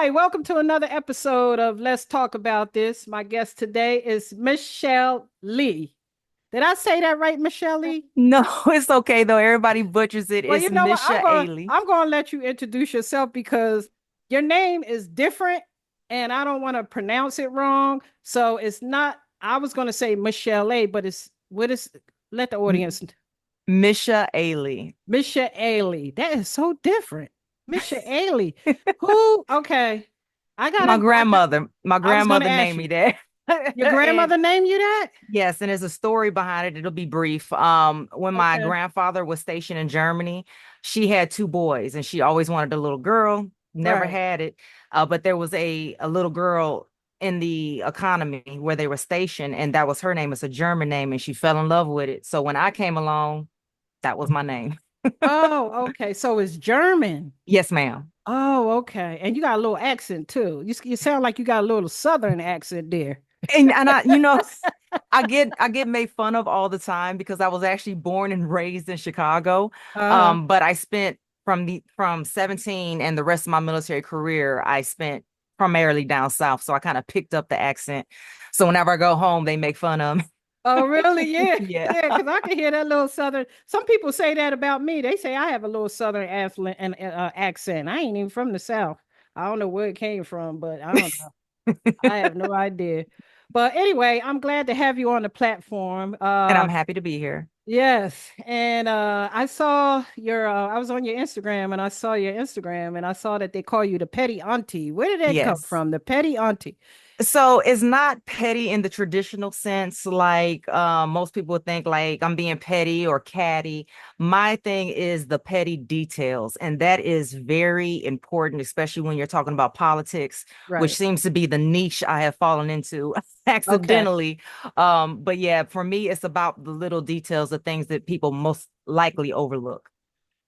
Hi, welcome to another episode of Let's Talk About This. My guest today is Michallie. Did I say that right, Michallie? No, it's okay though. Everybody butchers it. Well, It's you know what? I'm Misha going to Ailey. I'm going to let you introduce yourself because your name is different and I don't want to pronounce it wrong. So it's not I was going to say Michallie, but it's what is let the M- audience Misha Ailey. Michallie. That is so different. Michallie. Who? Okay. My I got grandmother, my I was going to grandmother ask named you. me that. Your And grandmother named you that? yes, and there's a story behind it. It'll be brief. When my Okay. grandfather was stationed in Germany, she had two boys and she always wanted a little girl, never Right. had it. But there was a little girl in the economy where they were stationed, and that was her name. It's a German name, and she fell in love with it. So when I came along, that was my name. Oh, okay. So it's German. Yes, ma'am. Oh, okay. And you got a little accent too. You sound like you got a little southern accent there. And I get made fun of all the time because I was actually born and raised in Chicago. Uh-huh. But I spent from 17 and the rest of my military career, I spent primarily down south. So I kind of picked up the accent. So whenever I go home, they make fun of me. Oh, really? Yeah. Yeah. Yeah, because I can hear that little southern. Some people say that about me. They say I have a little southern affluent and accent. I ain't even from the South. I don't know where it came from, but I don't know. I have no idea. But anyway, I'm glad to have you on the platform. And I'm happy to be here. Yes, and I saw your I was on your Instagram and I saw your Instagram and I saw that they call you the Petty Auntie. Where did that come Yes. from? The Petty Auntie. So it's not petty in the traditional sense, like most people would think like I'm being petty or catty. My thing is the petty details, and that is very important, especially when you're talking about politics, which Right. seems to be the niche I have fallen into Okay. accidentally. But yeah, for me, it's about the little details, the things that people most likely overlook.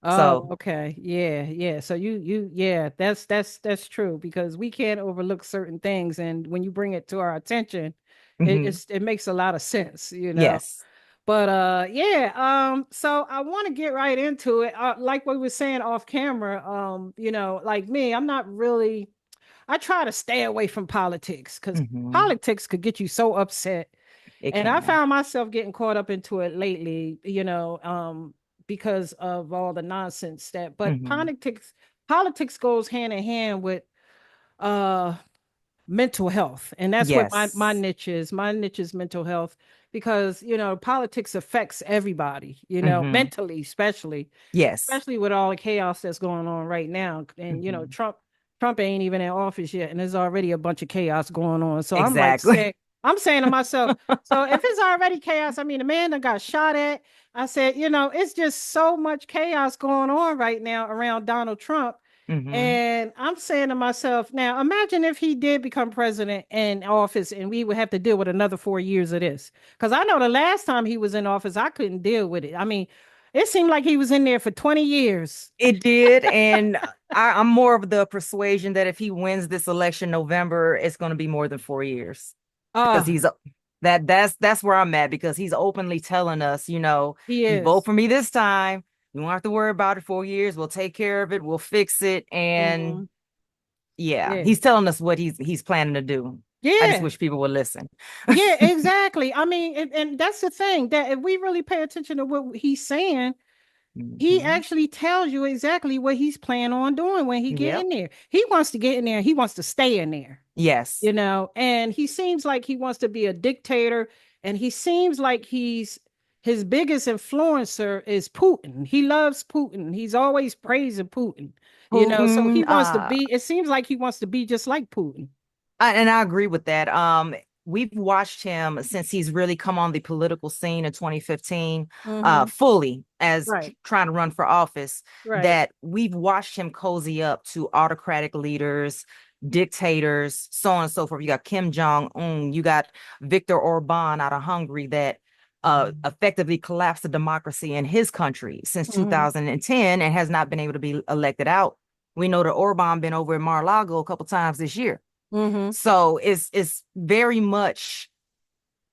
Oh, So, okay. Yeah, yeah. So yeah, that's true because we can't overlook certain things and when you bring it to our attention, mhm, it makes a lot of sense, you know. yes. But yeah, so I want to get right into it. Like we were saying off camera, like me, I'm not really I try to stay away from politics because Mhm, politics could get you so upset. it And I can. found myself getting caught up into it lately, because of all the nonsense but Mhm. politics goes hand in hand with uh mental health. And that's what my Yes. niche is. My niche is mental health because, politics affects everybody, Mhm. mentally, Yes. especially with all the chaos that's going on right now. And Mhm. Trump ain't even in office yet, and there's already a bunch of chaos going on. So Exactly. I'm saying to myself, so if it's already chaos, I mean, the man that got shot at, I said, it's just so much chaos going on right now around Donald Trump. Hmm. And I'm saying to myself, now imagine if he did become president in office and we would have to deal with another 4 years of this. Because I know the last time he was in office, I couldn't deal with it. I mean, it seemed like he was in there for 20 years. It did, and I'm more of the persuasion that if he wins this election November, it's going to be more than 4 years because Ah, that's where I'm at because he's openly telling us, he you vote is. for me this time, you won't have to worry about it 4 years. We'll take care of it. We'll fix it, and Mhm. yeah, Yeah. he's telling us what he's planning to do. I just Yeah. wish people would listen. Yeah, exactly. I mean, and that's the thing that if we really pay attention to what he's saying, he Hmm. actually tells you exactly what he's planning on doing when he get Yep. in there. He wants to get in there. He wants to stay in there. Yes. And he seems like he wants to be a dictator, and he seems like his biggest influencer is Putin. He loves Putin. He's always praising Putin, so Putin, he wants to be, it seems like he wants to be just like Putin. and I agree with that. We've watched him since he's really come on the political scene in 2015, Hmm. fully as Right, trying to run for office. right. That we've watched him cozy up to autocratic leaders, dictators, so on and so forth. You got Kim Jong Un, you got Viktor Orban out of Hungary that effectively collapsed the democracy in his country since Hmm. 2010 and has not been able to be elected out. We know that Orban been over in Mar-a-Lago a couple times this year. Hmm. So it's very much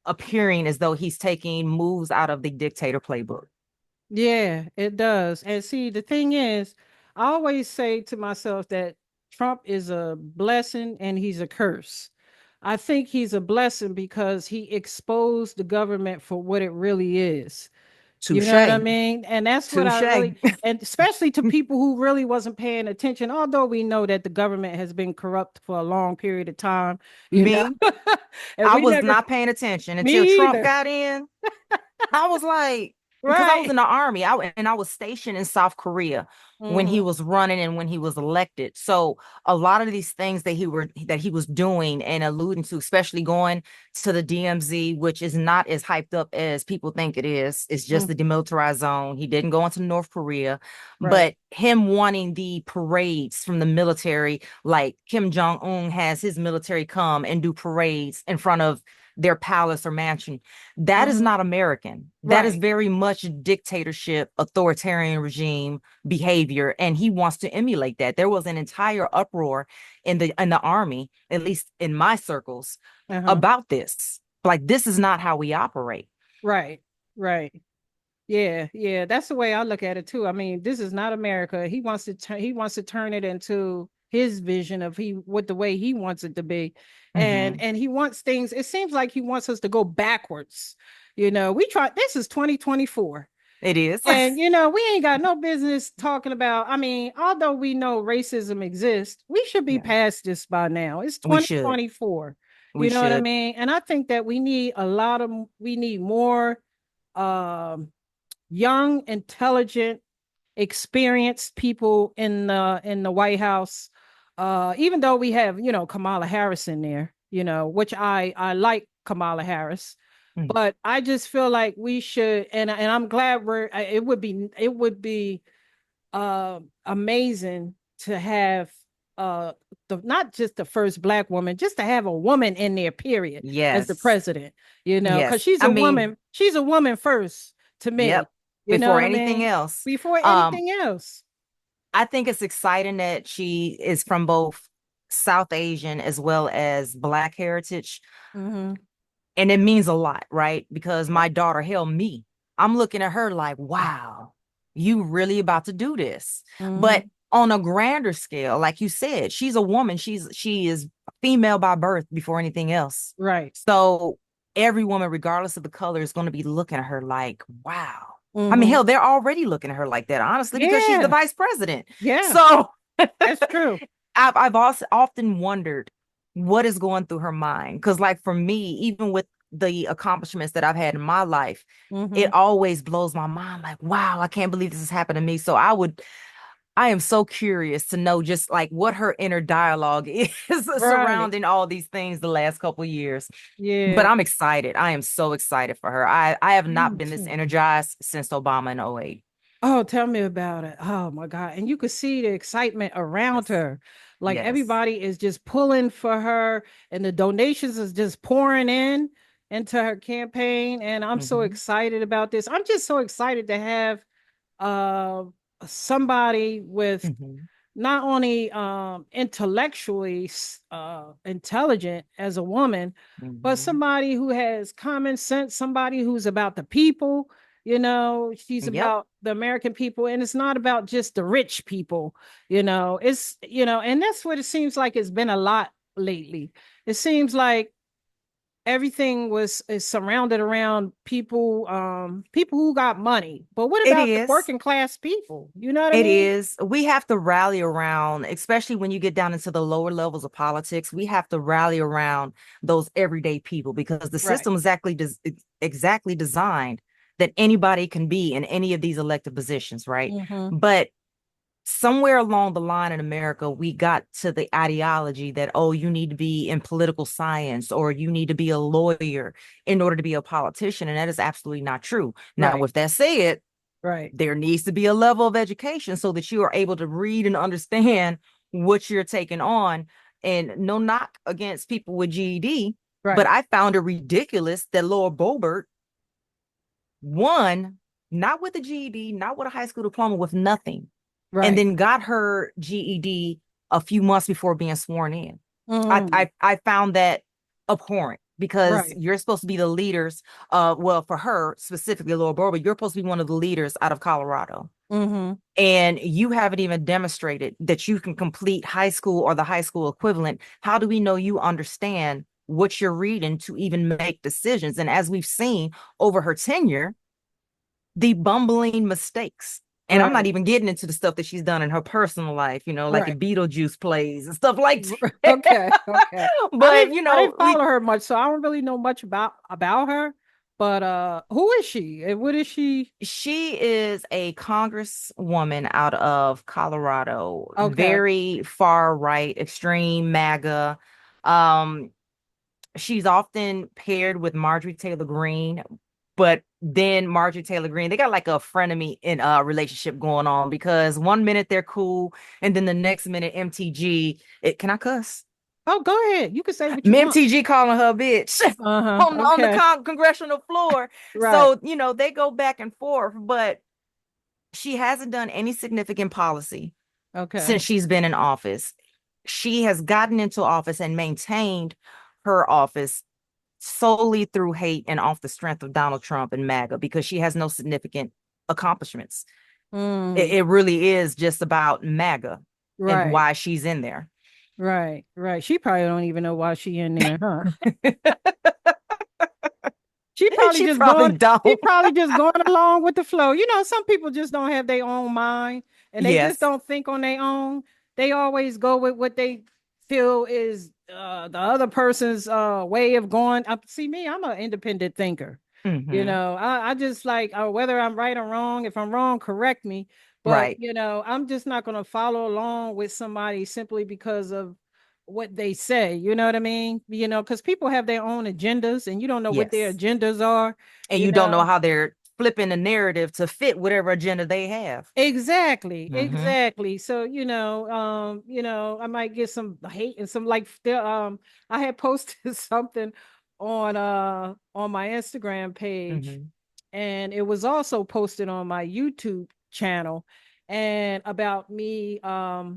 appearing as though he's taking moves out of the dictator playbook. Yeah, it does. And see, the thing is, I always say to myself that Trump is a blessing and he's a curse. I think he's a blessing because he exposed the government for what it really is. You know what I Touche. mean? And that's what I Touche. really, and especially to people who really wasn't paying attention, although we know that the government has been corrupt for a long period of time, you know, Me, and I we was never, not paying attention until me Trump either. got in. I was like, because I was Right. in the army, and I was stationed in South Korea when he Mm-hmm. was running and when he was elected. So a lot of these things that he was doing and alluding to, especially going to the DMZ, which is not as hyped up as people think it is. It's just the Mm, demilitarized zone. He didn't go into North Korea, right. but him wanting the parades from the military, like Kim Jong-un has his military come and do parades in front of their palace or mansion. That is Mm-hmm. not American. That is Right. very much dictatorship, authoritarian regime behavior, and he wants to emulate that. There was an entire uproar in the army, at least in my circles, Uh-huh. about this. Like, this is not how we operate. Right. Right. Yeah, yeah, that's the way I look at it too. I mean, this is not America. He wants to turn it into his vision of he what the way he wants it to be. Mhm. And he wants things, it seems like he wants us to go backwards. You know, we try this is 2024. It is. And you know, we ain't got no business talking about, I mean, although we know racism exists, we should be Yeah, past this by now. It's we should. 2024. We You know what I should. mean? And I think that we need more um young, intelligent, experienced people in the White House. Even though we have, you know, Kamala Harris in there, you know, which I like Kamala Harris, Mm. but I just feel like we should, and I'm glad it would be amazing to have the not just the first black woman, just to have a woman in there, period, as the Yes. president, you know, because Yes. I mean, she's a woman first to me. yep. You know Before what I anything mean? else. Before Um, anything else. I think it's exciting that she is from both South Asian as well as Black heritage. Mm-hmm. And it means a lot, right? Because Right. my daughter, hell, me, I'm looking at her like, wow, you really about to do this. But Mm-hmm. on a grander scale, like you said, she's a woman. She is female by birth before anything else. Right. So every woman, regardless of the color, is going to be looking at her like, wow. I mean, Mm-hmm. hell, they're already looking at her like that, honestly, because she's the Yeah. vice president. Yeah. So That's true. I've also often wondered what is going through her mind. Because, like, for me, even with the accomplishments that I've had in my life, Mm-hmm. it always blows my mind. Like, wow, I can't believe this has happened to me. So I am so curious to know just like what her inner dialogue is Right. surrounding all these things the last couple years. But Yeah. I'm excited. I am so excited for her. I have not Me been this too. energized since Obama in '08. Oh, tell me about it. Oh my God. And you could see the excitement around Yes. her. Like Yes. everybody is just pulling for her and the donations is just pouring in into her campaign. And I'm so Hmm. excited about this. I'm just so excited to have uh somebody with Hmm. not only intellectually intelligent as a woman, but Hmm. somebody who has common sense, somebody who's about the people. You know, she's Yep. about the American people, and it's not about just the rich people. You know, it's, you know, and that's what it seems like it's been a lot lately. It seems like everything was is surrounded around people who got money, but what It about the is. working class people? You know what I It mean? is. We have to rally around, especially when you get down into the lower levels of politics. We have to rally around those everyday people because the Right. system is exactly designed that anybody can be in any of these elected positions, right? Mm-hmm. But somewhere along the line in America, we got to the ideology that, oh, you need to be in political science or you need to be a lawyer in order to be a politician. And that is absolutely not true. Now, Right. with that said, Right. there needs to be a level of education so that you are able to read and understand what you're taking on. And no knock against people with GED, but Right. I found it ridiculous that Laura Boebert won not with a GED, not with a high school diploma, with nothing, and Right. then got her GED a few months before being sworn in. Mm, I found that abhorrent because right. you're supposed to be the leaders. Well, for her specifically, Laura Boebert, you're supposed to be one of the leaders out of Colorado. Mm-hmm. and you haven't even demonstrated that you can complete high school or the high school equivalent. How do we know you understand what you're reading to even make decisions? And as we've seen over her tenure, the bumbling mistakes. And I'm not Right. even getting into the stuff that she's done in her personal life, like Right. in Beetlejuice plays and stuff like that. Okay. Okay. I But didn't I didn't we follow her much, so I don't really know much about her. But who is she? And what is she? she is a congresswoman out of Colorado, Okay. very far right, extreme MAGA. Um, she's often paired with Marjorie Taylor Greene, but then Marjorie Taylor Greene, they got like a frenemy in a relationship going on because one minute they're cool, and then the next minute MTG, can I cuss? Oh, go ahead. You can say what you want. MTG calling her a bitch Uh-huh. on the Okay. congressional floor. Right. So, they go back and forth, but she hasn't done any significant policy Okay. since she's been in office. She has gotten into office and maintained her office solely through hate and off the strength of Donald Trump and MAGA because she has no significant accomplishments. It, Mm. it really is just about MAGA and Right. why she's in there. Right. Right. She probably don't even know why she in there, huh? She probably She just probably going, she don't. probably just going along with the flow. Some people just don't have their own mind and they just Yes. don't think on their own. They always go with what they feel is the other person's way of going. See me, I'm an independent thinker. Hmm. I just like whether I'm right or wrong. If I'm wrong, correct me. But Right. I'm just not going to follow along with somebody simply because of what they say. You know what I mean? Because people have their own agendas and you don't know what their Yes. agendas are, And you you don't know know. how they're flipping the narrative to fit whatever agenda they have. Exactly, Hmm. exactly. So, I might get some hate and some like I had posted something on my Instagram page Hmm. and it was also posted on my YouTube channel and about me I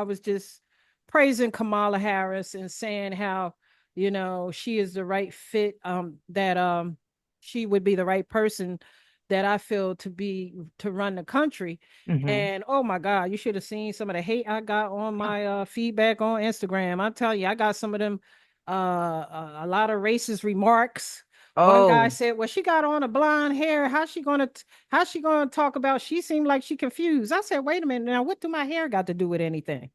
was just praising Kamala Harris and saying how, she is the right fit, that she would be the right person that I feel to run the country. Hmm. And oh my God, you should have seen some of the hate I got on my feedback on Instagram. I'm telling you, I got some of them a lot of racist remarks. One guy Oh, said, "Well, she got on a blonde hair. How's she gonna talk about? She seemed like she confused." I said, "Wait a minute. Now, what do my hair got to do with anything?"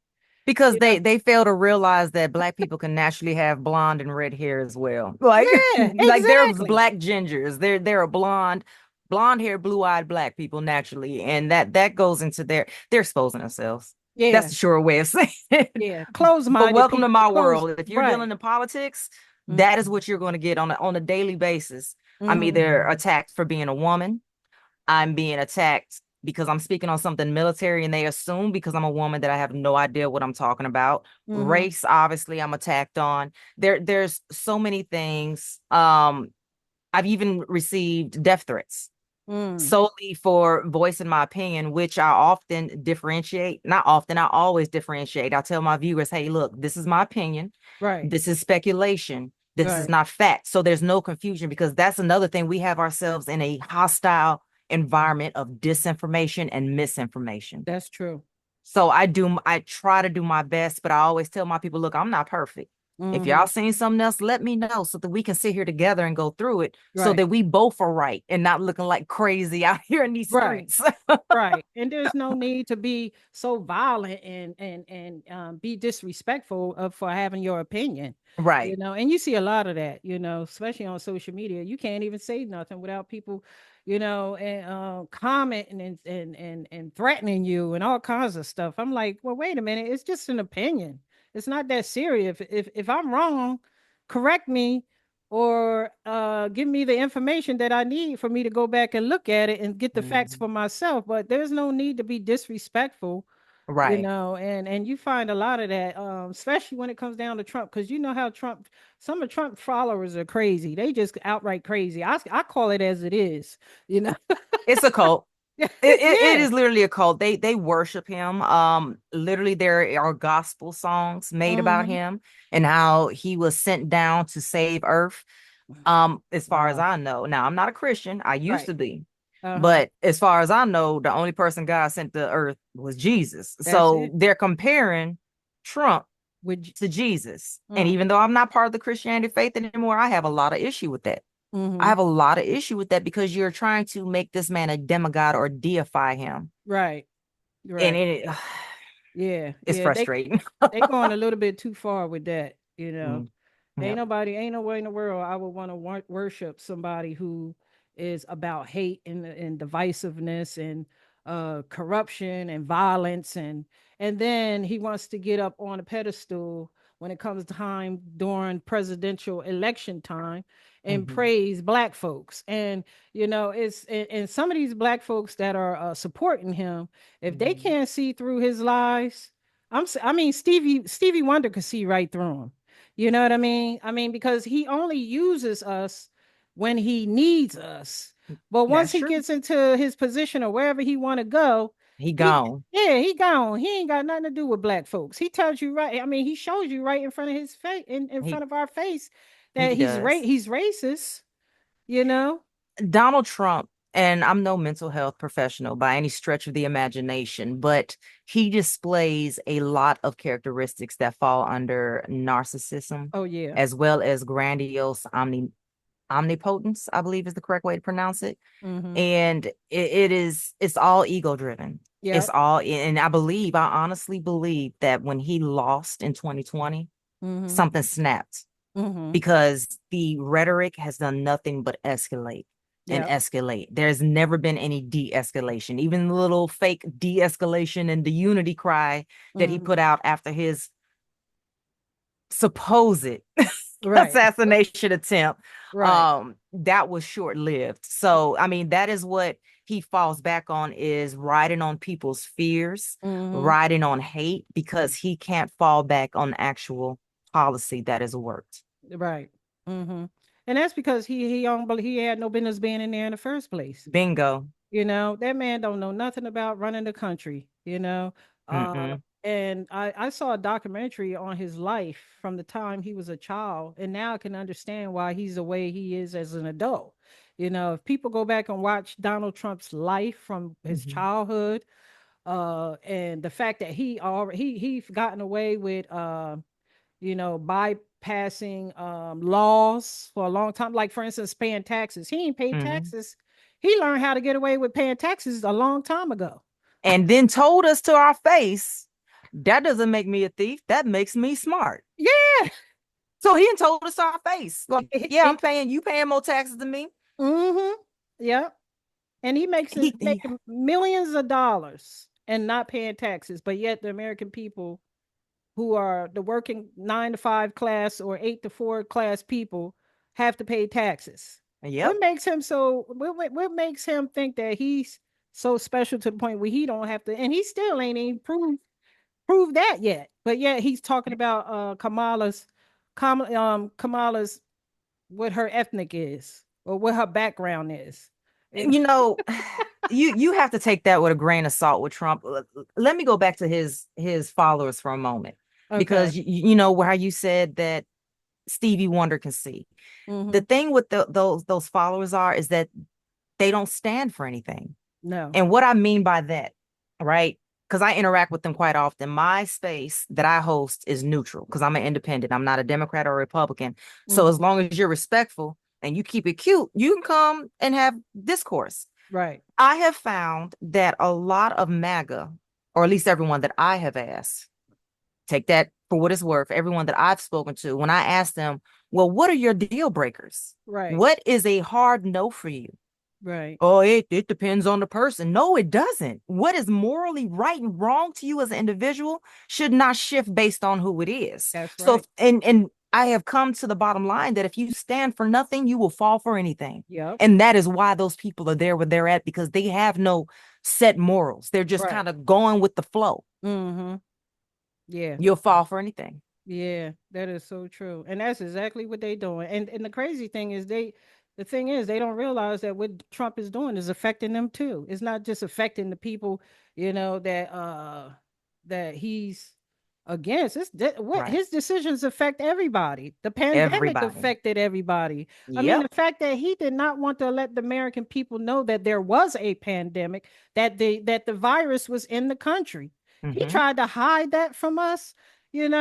because You know? they fail to realize that black people can naturally have blonde and red hair as well. Like Yeah, like they're exactly. black gingers. They're a blonde hair, blue-eyed black people naturally. And that goes into they're exposing themselves. That's Yeah, the sure way of saying it. yeah. But Close-minded welcome to people. my Close. world. If you're Right. dealing in politics, that is Mm-hmm. what you're going to get on a daily basis. I'm Mm-hmm. either attacked for being a woman, I'm being attacked because I'm speaking on something military and they assume because I'm a woman that I have no idea what I'm talking about. Mm-hmm. Race, obviously, I'm attacked on. There's so many things. I've even received death threats Mm. solely for voicing my opinion, which I often differentiate. Not often, I always differentiate. I tell my viewers, hey, look, this is my opinion. Right. This is speculation. This is Right. not fact. So there's no confusion because that's another thing. We have ourselves in a hostile environment of disinformation and misinformation. That's true. So I try to do my best, but I always tell my people, look, I'm not perfect. If Mm-hmm. y'all seen something else, let me know so that we can sit here together and go through it so Right. that we both are right and not looking like crazy out here in these Right. streets. Right. And there's no need to be so violent and be disrespectful for having your opinion. Right. And you see a lot of that, especially on social media. You can't even say nothing without people, and commenting and threatening you and all kinds of stuff. I'm like, well, wait a minute, it's just an opinion. It's not that serious. If I'm wrong, correct me or give me the information that I need for me to go back and look at it and get the facts Mhm. for myself. But there's no need to be disrespectful, Right. and you find a lot of that, especially when it comes down to Trump, because you know how some of Trump followers are crazy. They just outright crazy. I call it as it is, you know. It's a cult. It Yeah. is literally a cult. They worship him. Literally there are gospel songs made about Hmm. him and how he was sent down to save Earth. As far as Wow. I know. Now, I'm not a Christian. I used Right. to be. Uh-huh. But as far as I know, the only person God sent to earth was Jesus. That's So it. they're comparing Trump Would to Jesus. And mm, even though I'm not part of the Christianity faith anymore, I have a lot of issue with that. I mm-hmm. have a lot of issue with that because you're trying to make this man a demigod or deify him. Right. And Right. it Yeah. it's Yeah. frustrating. They going a little bit too far with that, you know. Mm, yep. Ain't no way in the world I would want to worship somebody who is about hate and divisiveness and corruption and violence and then he wants to get up on a pedestal when it comes time during presidential election time and Mhm, praise black folks. And and some of these black folks that are supporting him, if they mhm. can't see through his lies, I mean Stevie Wonder could see right through him. You know what I mean? I mean, because he only uses us when he needs us. But once That's he true. gets into his position or wherever he want to go, He he gone. yeah, he gone. He ain't got nothing to do with black folks. He tells you right. I mean, he shows you right in front of his face, in He front of our face, he that does. he's racist, you know? Donald Trump, and I'm no mental health professional by any stretch of the imagination, but he displays a lot of characteristics that fall under narcissism Oh yeah. as well as grandiose omnipotence, I believe is the correct way to pronounce it. Mm-hmm. And it's all ego driven. It's Yep. all, and I honestly believe that when he lost in 2020, Mm-hmm. something snapped Mm-hmm. because the rhetoric has done nothing but escalate and Yep. escalate. There's never been any de-escalation. Even the little fake de-escalation and the unity cry that he Mm-hmm. put out after his supposed Right. assassination attempt, Right. that was short-lived. So I mean, that is what he falls back on, is riding on people's fears, Mm-hmm. riding on hate, because he can't fall back on actual policy that has worked. Right. Mm-hmm. And that's because he had no business being in there in the first place. Bingo. That man don't know nothing about running the country, Mm-mm. and I saw a documentary on his life from the time he was a child, and now I can understand why he's the way he is as an adult. If people go back and watch Donald Trump's life from his Mhm. childhood, and the fact that he's gotten away with bypassing laws for a long time. Like, for instance, paying taxes. He ain't paid Mhm. taxes. He learned how to get away with paying taxes a long time ago. And then told us to our face, that doesn't make me a thief. That makes me smart. Yeah. So he told us to our face, like, yeah, I'm paying you paying more taxes than me. Mm-hmm. Yeah. And he He making millions of dollars and not paying taxes, but yet the American people who are the working 9 to 5 class or 8 to 4 class people have to pay taxes. yep. What makes him think that he's so special to the point where he don't have to, and he still ain't even proved that yet. But yet he's talking about Kamala's what her ethnic is or what her background is. You know, you have to take that with a grain of salt with Trump. Let me go back to his followers for a moment, Okay. because you know where you said that Stevie Wonder can see. The Mm-hmm. thing with those followers is that they don't stand for anything. No. And what I mean by that, right? Because I interact with them quite often. My space that I host is neutral because I'm an independent. I'm not a Democrat or a Republican. So Mm-hmm. as long as you're respectful and you keep it cute, you can come and have discourse. Right. I have found that a lot of MAGA, or at least everyone that I have asked, take that for what it's worth, everyone that I've spoken to, when I ask them, well, what are your deal breakers? Right. What is a hard no for you? Right. Oh, it depends on the person. No, it doesn't. What is morally right and wrong to you as an individual should not shift based on who it is. That's So, right. and I have come to the bottom line that if you stand for nothing, you will fall for anything. Yep. And that is why those people are there where they're at, because they have no set morals. They're just Right. kind of going with the flow. Mm-hmm. Yeah. You'll fall for anything. Yeah, that is so true. And that's exactly what they doing. And the crazy thing is the thing is they don't realize that what Trump is doing is affecting them too. It's not just affecting the people, that that he's against. What Right. his decisions affect everybody. The pandemic Everybody. affected everybody. I mean, the Yep. fact that he did not want to let the American people know that there was a pandemic, that the virus was in the country. He Hmm. tried to hide that from us, and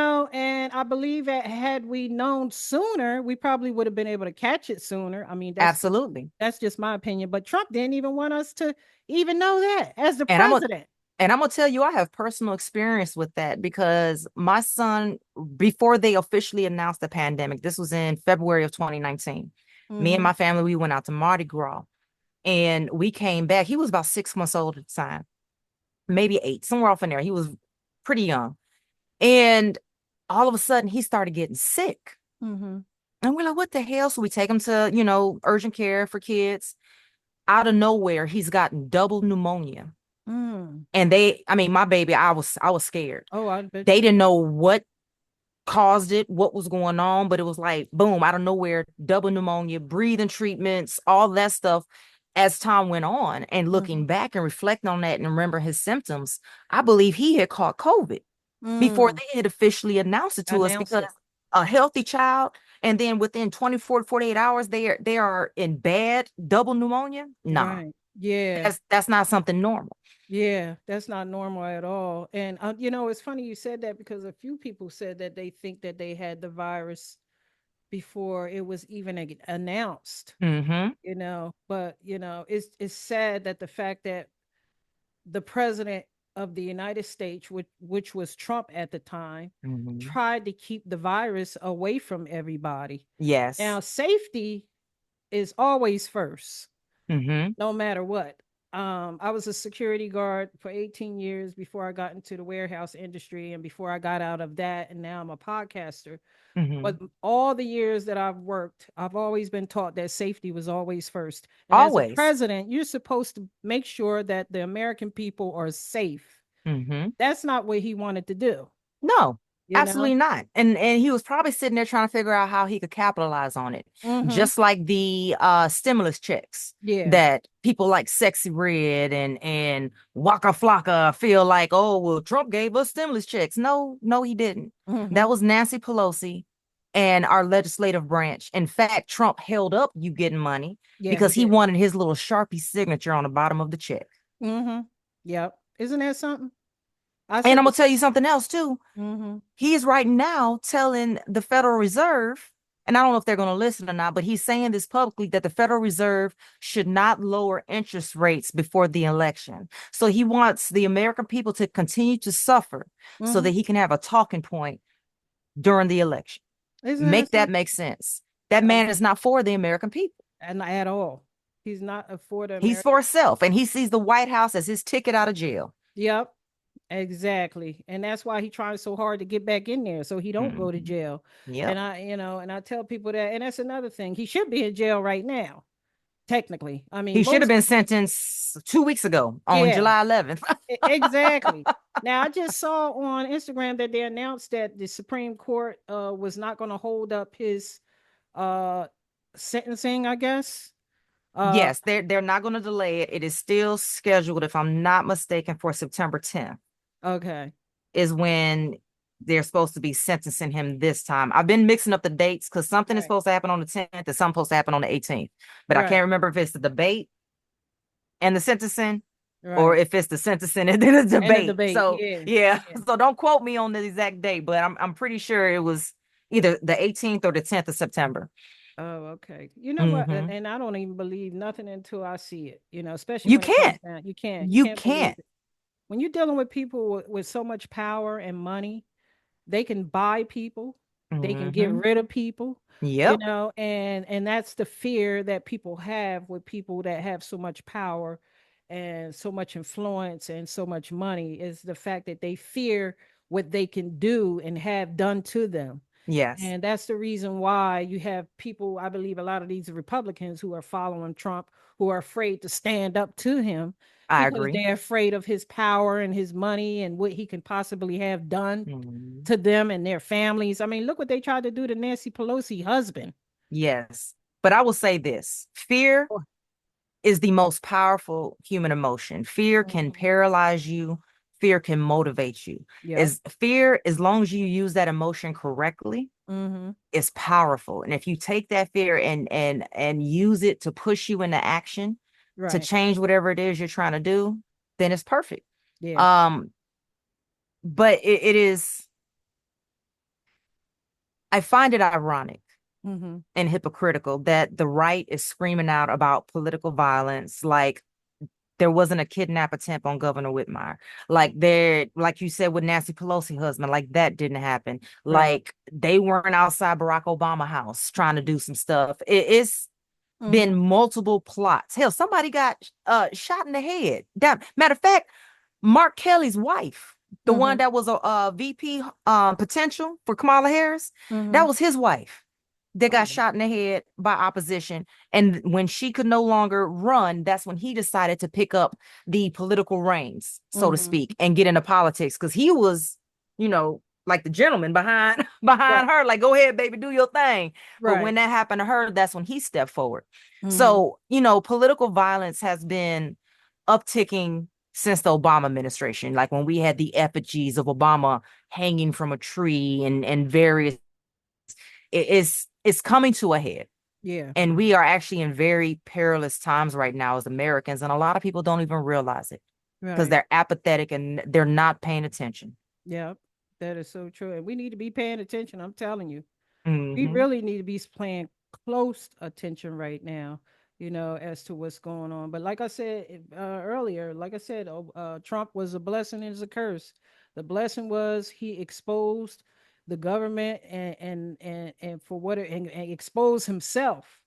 I believe that had we known sooner, we probably would have been able to catch it sooner. I mean, Absolutely. that's just my opinion, but Trump didn't even want us to even know that as the And I'm a president. and I'm gonna tell you, I have personal experience with that because my son, before they officially announced the pandemic, this was in February of 2019. Me and Mhm. my family, we went out to Mardi Gras and we came back. He was about 6 months old at the time, maybe 8, somewhere off in there. He was pretty young. And all of a sudden he started getting sick. Mhm. And we're like, what the hell? So we take him to, urgent care for kids. Out of nowhere, he's gotten double pneumonia. Mm. And I mean, my baby, I was scared. Oh, I bet They you. didn't know what caused it, what was going on, but it was like boom, out of nowhere, double pneumonia, breathing treatments, all that stuff. As time went on and looking Mhm. back and reflecting on that and remember his symptoms, I believe he had caught COVID before Mm. they had officially announced it to us Announced because it. a healthy child and then within 24 to 48 hours they are in bad double pneumonia. Nah, Right. Yeah. that's not something normal. Yeah. That's not normal at all. And it's funny you said that because a few people said that they think that they had the virus before it was even announced. Mm-hmm. But it's sad that the fact that the president of the United States, which was Trump at the time, Mm-hmm. tried to keep the virus away from everybody. Yes. Now, safety is always first, Mm-hmm. no matter what. I was a security guard for 18 years before I got into the warehouse industry and before I got out of that. And now I'm a podcaster. Mm-hmm. But all the years that I've worked, I've always been taught that safety was always first. And as a Always. president, you're supposed to make sure that the American people are safe. Mm-hmm. That's not what he wanted to do, No, you know? absolutely not. And he was probably sitting there trying to figure out how he could capitalize on it. Mm-hmm. Just like the stimulus checks Yeah. that people like Sexy Red and Waka Flocka feel like, oh, well, Trump gave us stimulus checks. No, no, he didn't. Mm-hmm. That was Nancy Pelosi and our legislative branch. In fact, Trump held up you getting money Yeah, he because he did. wanted his little Sharpie signature on the bottom of the check. Mm-hmm. Yep. Isn't that something? I And said I'm gonna this. tell you something else too. Mm-hmm. He's right now telling the Federal Reserve, and I don't know if they're going to listen or not, but he's saying this publicly that the Federal Reserve should not lower interest rates before the election. So he wants the American people to continue to suffer so Mm-hmm. that he can have a talking point during the election. Isn't that Make that something? make sense. That Uh, man is not for the American people. and at all. He's not a for the He's for American. himself, and he sees the White House as his ticket out of jail. Yep. Exactly. And that's why he tries so hard to get back in there so he don't go to Mhm. jail. Yep. And I tell people that, and that's another thing. He should be in jail right now, technically. I mean, He should have most, been sentenced 2 weeks ago on yeah, July 11th. exactly. Now I just saw on Instagram that they announced that the Supreme Court was not going to hold up his uh sentencing, I guess. Uh Yes, they're not going to delay it. It is still scheduled, if I'm not mistaken, for September 10th okay. is when they're supposed to be sentencing him this time. I've been mixing up the dates because something is Right. supposed to happen on the 10th and something supposed to happen on the 18th. But I can't Right. remember if it's the debate and the sentencing or Right. if it's the sentencing and then the And the debate. debate. So Yeah. yeah, Yeah. so don't quote me on the exact date, but I'm pretty sure it was either the 18th or the 10th of September. Oh, okay. You know what? And, Hmm. and I don't even believe nothing until I see it, especially You when it comes can't. down. You can't. You You can't believe can't. it. When you're dealing with people with so much power and money, they can buy people, they can get Hmm. rid of people, Yep. and that's the fear that people have with people that have so much power and so much influence and so much money is the fact that they fear what they can do and have done to them. Yes, And that's the reason why you have people, I believe a lot of these Republicans who are following Trump, who are afraid to stand up to him I because agree. they're afraid of his power and his money and what he can possibly have done Mhm. to them and their families. I mean, look what they tried to do to Nancy Pelosi husband. Yes. But I will say this, fear is the most powerful human emotion. Fear can Mhm. paralyze you. fear can motivate you. Yeah. Is fear, as long as you use that emotion correctly, Mm-hmm. is powerful. And if you take that fear and use it to push you into action to Right. change whatever it is you're trying to do, then it's perfect. Yeah. Um, but it is, I find it ironic Mm-hmm. and hypocritical that the right is screaming out about political violence, like there wasn't a kidnap attempt on Governor Whitmire. Like there, like you said with Nancy Pelosi husband, like that didn't happen. Right. Like they weren't outside Barack Obama house trying to do some stuff. It's been Mm-hmm. multiple plots. Hell, somebody got shot in the head. Damn. Matter of fact, Mark Kelly's wife, the one Mm-hmm. that was a VP potential for Kamala Harris, Mm-hmm. that was his wife that got Oh. shot in the head by opposition. And when she could no longer run, that's when he decided to pick up the political reins, so to Mm-hmm. speak, and get into politics because he was, you know, like the gentleman behind Right. behind her, like, go ahead, baby, do your thing. But when Right. that happened to her, that's when he stepped forward. Mm-hmm. So, you know, political violence has been upticking since the Obama administration, like when we had the effigies of Obama hanging from a tree and various, it's coming to a head. Yeah. And we are actually in very perilous times right now as Americans, and a lot of people don't even realize it because Right. they're apathetic and they're not paying attention. Yeah. That is so true. And we need to be paying attention. I'm telling you. We Hmm. really need to be paying close attention right now, as to what's going on. But like I said earlier, like I said, Trump was a blessing and is a curse. The blessing was he exposed the government and for what it and exposed himself.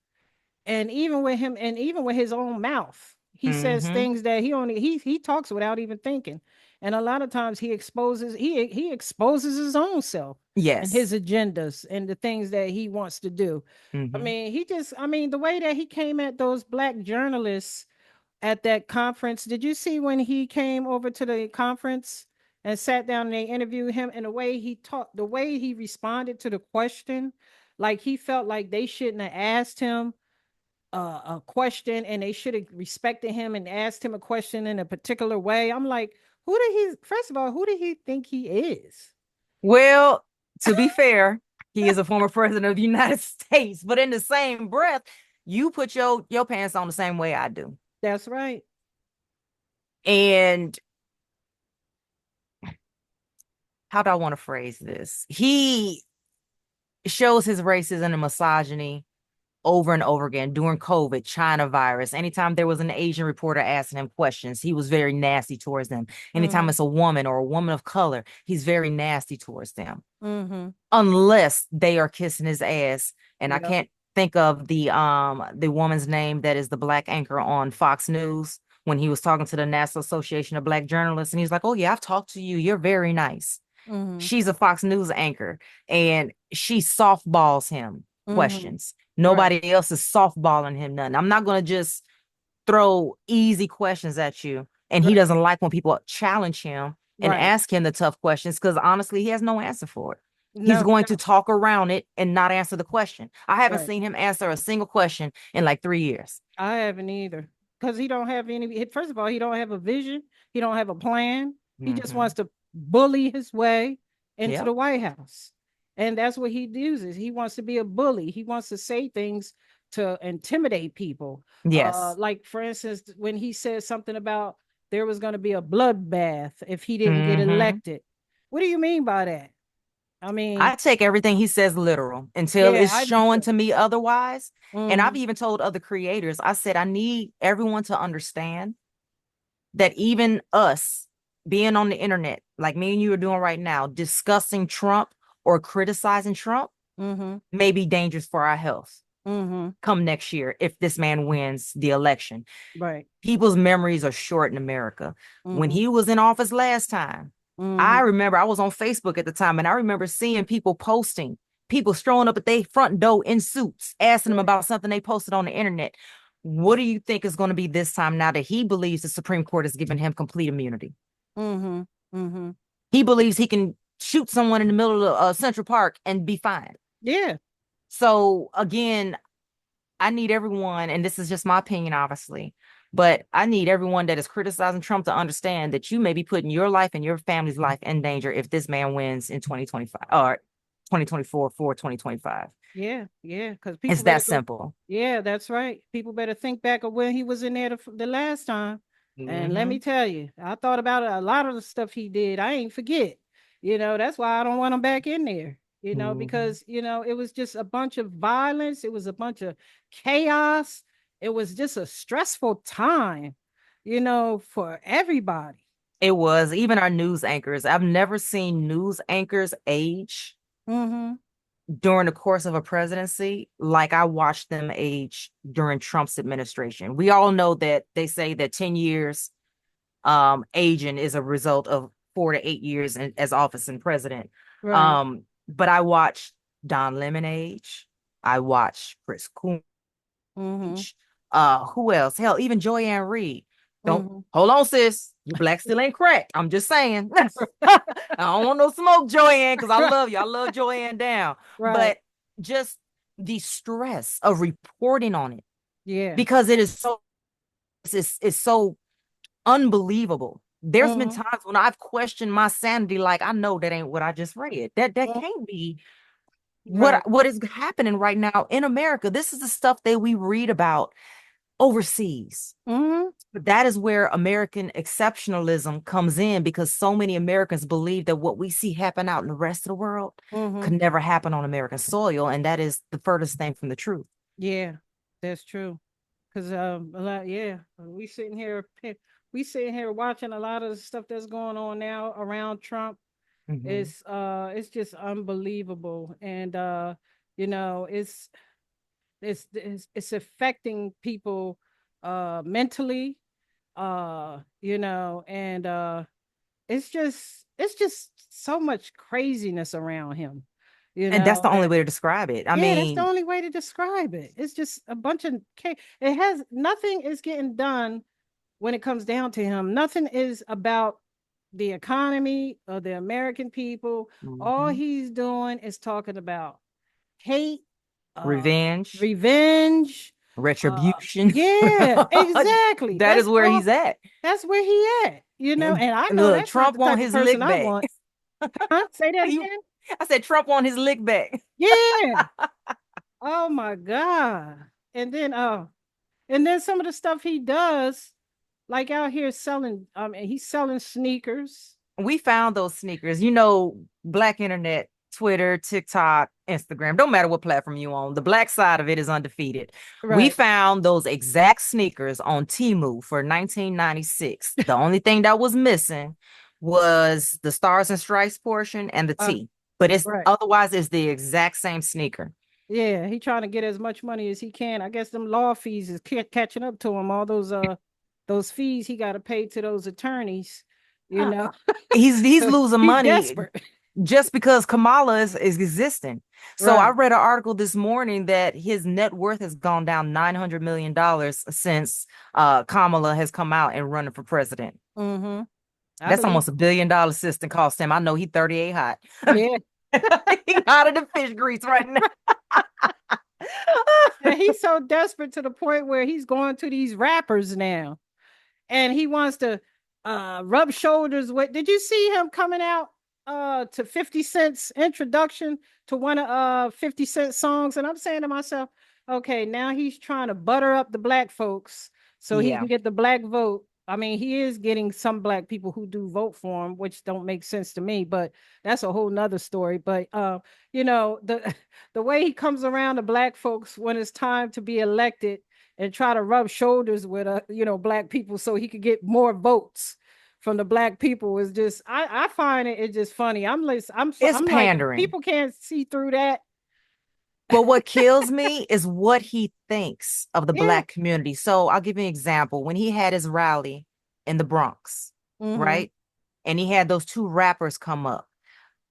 And even with his own mouth, he says Hmm. things that he talks without even thinking. And a lot of times he exposes his own self and Yes. his agendas and the things that he wants to do. Hmm. The way that he came at those black journalists at that conference. Did you see when he came over to the conference and sat down and they interviewed him, and the way he talked, the way he responded to the question, like he felt like they shouldn't have asked him a question and they should have respected him and asked him a question in a particular way. I'm like, first of all, who did he think he is? Well, to be fair, he is a former president of the United States, but in the same breath, you put your pants on the same way I do. That's right. And how do I want to phrase this? He shows his racism and misogyny over and over again during COVID, China virus. Anytime there was an Asian reporter asking him questions, he was very nasty towards them. Anytime Mm-hmm. it's a woman or a woman of color, he's very nasty towards them, Mm-hmm. unless they are kissing his ass. And I Yep. can't think of the woman's name that is the black anchor on Fox News when he was talking to the National Association of Black Journalists, and he's like, "Oh yeah, I've talked to you. You're very nice." Mm-hmm. She's a Fox News anchor and she softballs him Mm-hmm. questions. Right. Nobody else is softballing him nothing. I'm not going to just throw easy questions at you. And he Right. doesn't like when people challenge him and Right. ask him the tough questions because honestly, he has no answer for it. He's No, going to talk around it and not answer the question. I haven't right. seen him answer a single question in like 3 years. I haven't either. Because he don't have first of all, he don't have a vision. He don't have a plan. He just Hmm. wants to bully his way into Yep. the White House. And that's what he uses. He wants to be a bully. He wants to say things to intimidate people. Yes. Like for instance, when he said something about there was going to be a bloodbath if he didn't get Hmm. elected. What do you mean by that? I mean, I take everything he says literal until yeah, it's I do shown too. to me otherwise. And I've Mm-hmm. even told other creators, I said, I need everyone to understand that even us being on the internet, like me and you are doing right now, discussing Trump or criticizing Trump Mm-hmm. may be dangerous for our health Mm-hmm. come next year if this man wins the election. Right. People's memories are short in America. When Mm-hmm. he was in office last time, I Mm-hmm. remember I was on Facebook at the time and I remember seeing people posting, people strolling up at their front door in suits, asking them Right. about something they posted on the internet. What do you think is going to be this time now that he believes the Supreme Court has given him complete immunity? Mm-hmm. Mm-hmm. He believes he can shoot someone in the middle of Central Park and be fine. Yeah. So again, I need everyone, and this is just my opinion, obviously, But I need everyone that is criticizing Trump to understand that you may be putting your life and your family's life in danger if this man wins in 2025 or 2024 for 2025. Yeah, yeah, because It's people that better go. simple. Yeah, that's right. People better think back of when he was in there the last time. And let Hmm. me tell you, I thought about a lot of the stuff he did. I ain't forget. That's why I don't want him back in there. Hmm. Because it was just a bunch of violence. It was a bunch of chaos. It was just a stressful time, for everybody. It was even our news anchors. I've never seen news anchors age Mm-hmm. during the course of a presidency like I watched them age during Trump's administration. We all know that they say that 10 years aging is a result of 4 to 8 years as office and president. Right. But I watched Don Lemon age. I watched Chris Coolidge. Mm-hmm. Who else? Hell, even Joyanne Reed. Don't Mm-hmm. hold on, sis. You black still ain't cracked. I'm just saying. I don't want no smoke, Joyanne, because I love you. I love Joyanne down. Right. But just the stress of reporting on it Yeah. because it's so unbelievable. There's been Mm-hmm. times when I've questioned my sanity, like I know that ain't what I just read. That Mm-hmm. can't be Right. what is happening right now in America. This is the stuff that we read about overseas. Mm-hmm. But that is where American exceptionalism comes in because so many Americans believe that what we see happen out in the rest of the world Mm-hmm. could never happen on American soil. And that is the furthest thing from the truth. Yeah, that's true. Cause a lot, yeah, we sitting here watching a lot of the stuff that's going on now around Trump. Mhm. It's just unbelievable, and you know, it's affecting people mentally, and it's just so much craziness around him, And that's the only that way to describe it. I yeah, that's the mean, only way to describe it. It's just a bunch of it has nothing is getting done when it comes down to him. Nothing is about the economy or the American people. All mhm. he's doing is talking about hate, uh Revenge, revenge. retribution. Yeah, exactly. That is where he's at. That's where he at. And And I know look, that's not Trump the want type of his person lick I back. want. Huh? Say that You, again. I said Trump want his lick back. Yeah. Oh my God. And then some of the stuff he does, like out here selling, he's selling sneakers. We found those sneakers. You know, black internet, Twitter, TikTok, Instagram, don't matter what platform you on, the black side of it is undefeated. We Right. found those exact sneakers on Temu for 1996. The only thing that was missing was the stars and stripes portion and the Uh, T. But it's right. otherwise it's the exact same sneaker. Yeah, he trying to get as much money as he can. I guess them law fees is catching up to him. All those fees he got to pay to those attorneys, you know. He's losing He's money desperate. just because Kamala is existing. So I Right. read an article this morning that his net worth has gone down $900 million since Kamala has come out and running for president. Mm-hmm. I That's believe. almost $1 billion system cost him. I know he 38 hot. Yeah. He hotter than fish grease right now. And he's so desperate to the point where he's going to these rappers now. And he wants to rub shoulders with. Did you see him coming out to 50 Cent's introduction to one of 50 Cent songs? And I'm saying to myself, okay, now he's trying to butter up the black folks so he Yeah. can get the black vote. I mean, he is getting some black people who do vote for him, which don't make sense to me, but that's a whole nother story. But the the way he comes around the black folks when it's time to be elected and try to rub shoulders with black people so he could get more votes from the black people is just I find it's just funny. It's I'm like pandering. people can't see through that. But what kills me is what he thinks of the Yeah. black community. So I'll give you an example. When he had his rally in the Bronx, Mm-hmm. right? And he had those two rappers come up.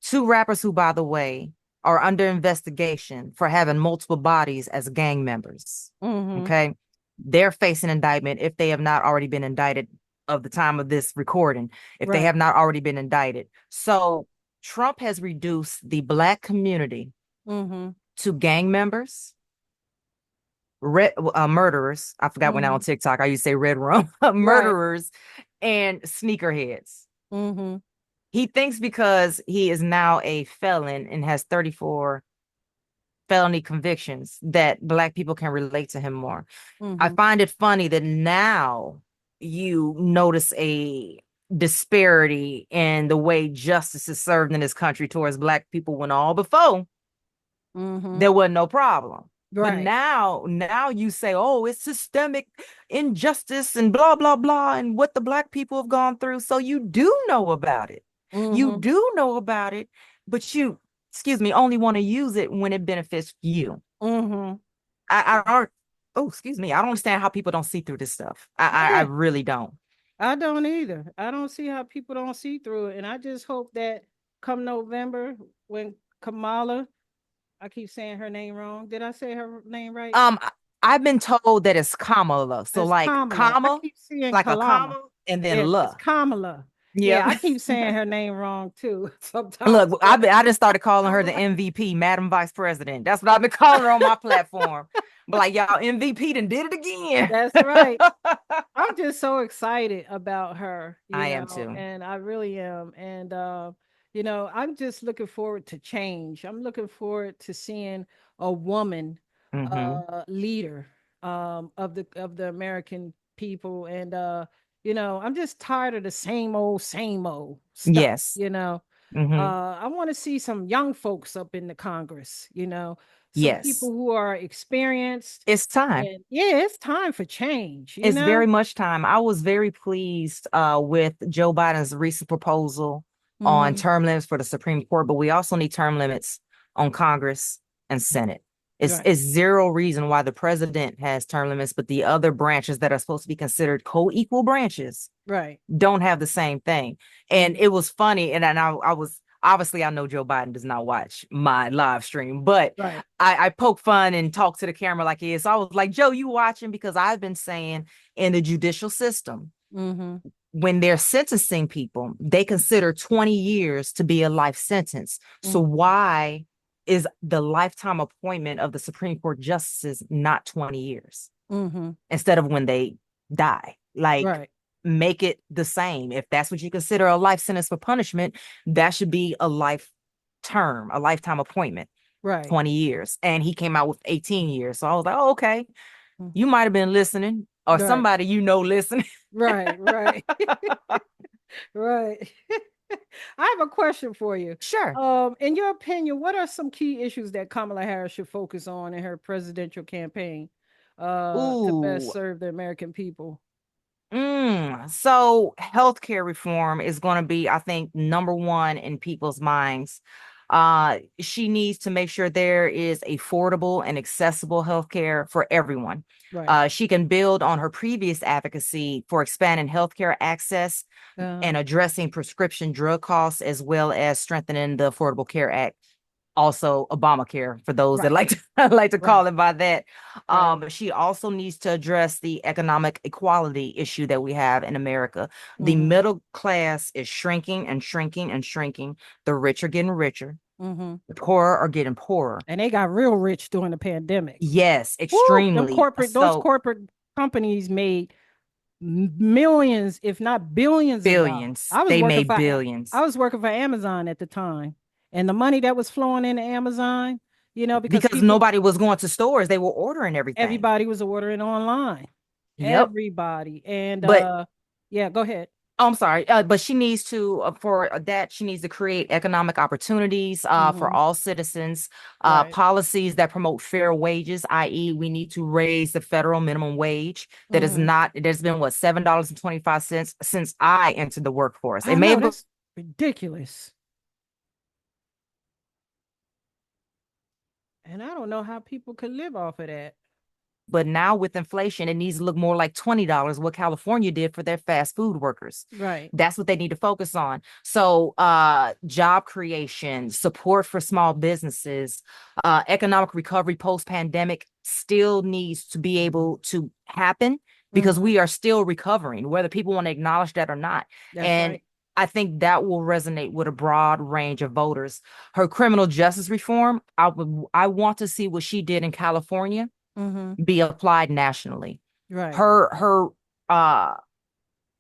Two rappers who, by the way, are under investigation for having multiple bodies as gang members. Mm-hmm. Okay. They're facing indictment if they have not already been indicted of the time of this recording, if they Right. have not already been indicted. So Trump has reduced the black community Mm-hmm. to gang members red murderers. I forgot when I on Mm-hmm. TikTok I used to say red rum Right. murderers and sneakerheads. Mm-hmm. He thinks because he is now a felon and has 34 felony convictions that Black people can relate to him more. I Mm-hmm. find it funny that now you notice a disparity in the way justice is served in this country towards Black people when all before Mm-hmm. there was no problem. But Right. now you say, oh, it's systemic injustice and blah, blah, blah, and what the Black people have gone through. So you do know about it. You Mm-hmm. do know about it, but you, excuse me, only want to use it when it benefits you. Mm-hmm. I don't, oh, excuse me. I don't understand how people don't see through this stuff. I Yeah. really don't. I don't either. I don't see how people don't see through it. And I just hope that come November, when Kamala, I keep saying her name wrong. Did I say her name right? Um, I've been told that it's Kamala. So It's like Kamala. I comma, keep seeing like a Kalama. comma, and then Yes, it's la. Kamala. Yeah, Yep. I keep saying her name wrong too sometimes. Look, But I just started calling her the Kamala. MVP, Madam Vice President. That's what I've been calling her on my platform. But like y'all, MVP done did it again. That's right. I'm just so excited about her, I am too. and I really am. And I'm just looking forward to change. I'm looking forward to seeing a woman Mm-hmm. leader of the American people. And I'm just tired of the same old stuff, Yes. Mm-hmm. I want to see some young folks up in the Congress, some Yes. people who are experienced. It's time. And yeah, it's time for change, It's very much time. I was very pleased with Joe Biden's recent proposal on Hmm. term limits for the Supreme Court, but we also need term limits on Congress and Senate. Right, It's zero reason why the president has term limits, but the other branches that are supposed to be considered co-equal branches right. don't have the same thing. And Mhm. it was funny. And I was obviously I know Joe Biden does not watch my live stream, but Right. I poke fun and talk to the camera like he is. So I was like, Joe, you watching? Because I've been saying in the judicial system, Mhm. when they're sentencing people, they consider 20 years to be a life sentence. So Mhm. why is the lifetime appointment of the Supreme Court justices not 20 years Mhm. instead of when they die? Like, Right. make it the same. If that's what you consider a life sentence for punishment, that should be a life term, a lifetime appointment, Right. 20 years. And he came out with 18 years. So I was like, oh, okay, Mm. you might have been listening or Right. somebody listening. Right. Right. Right. I have a question for you. Sure. In your opinion, what are some key issues that Kamala Harris should focus on in her presidential campaign to best Ooh. serve the American people? So healthcare reform is going to be, I think, number one in people's minds. She needs to make sure there is affordable and accessible healthcare for everyone. Right. She can build on her previous advocacy for expanding healthcare access Uh, and addressing prescription drug costs, as well as strengthening the Affordable Care Act, also Obamacare for those that right. like to like to call Right. it by that. Right. She also needs to address the economic equality issue that we have in America. The Mhm. middle class is shrinking and shrinking and shrinking. The rich are getting richer. Mhm. The poor are getting poorer. And they got real rich during the pandemic. Yes, Woo, extremely. those So corporate companies made millions, if not billions of dollars. billions. They made billions I was working for Amazon at the time. And the money that was flowing into Amazon, because because people nobody was going to stores. They were ordering everything. everybody was ordering online. Yep. Everybody. And But yeah, go ahead. I'm sorry, but she needs to for that she needs to create economic opportunities for Hmm. all citizens, Right. policies that promote fair wages, i.e., we need to raise the federal minimum wage. That is Hmm. not. There's been what $7.25 since I entered the workforce. It I may know have, that's ridiculous. And I don't know how people could live off of that. but now with inflation, it needs to look more like $20, what California did for their fast food workers. Right. That's what they need to focus on. So job creation, support for small businesses, economic recovery post-pandemic still needs to be able to happen because Hmm. we are still recovering, whether people want to acknowledge that or not. That's And right. I think that will resonate with a broad range of voters. Her criminal justice reform, I want to see what she did in California Mm-hmm. be applied nationally. Right. Her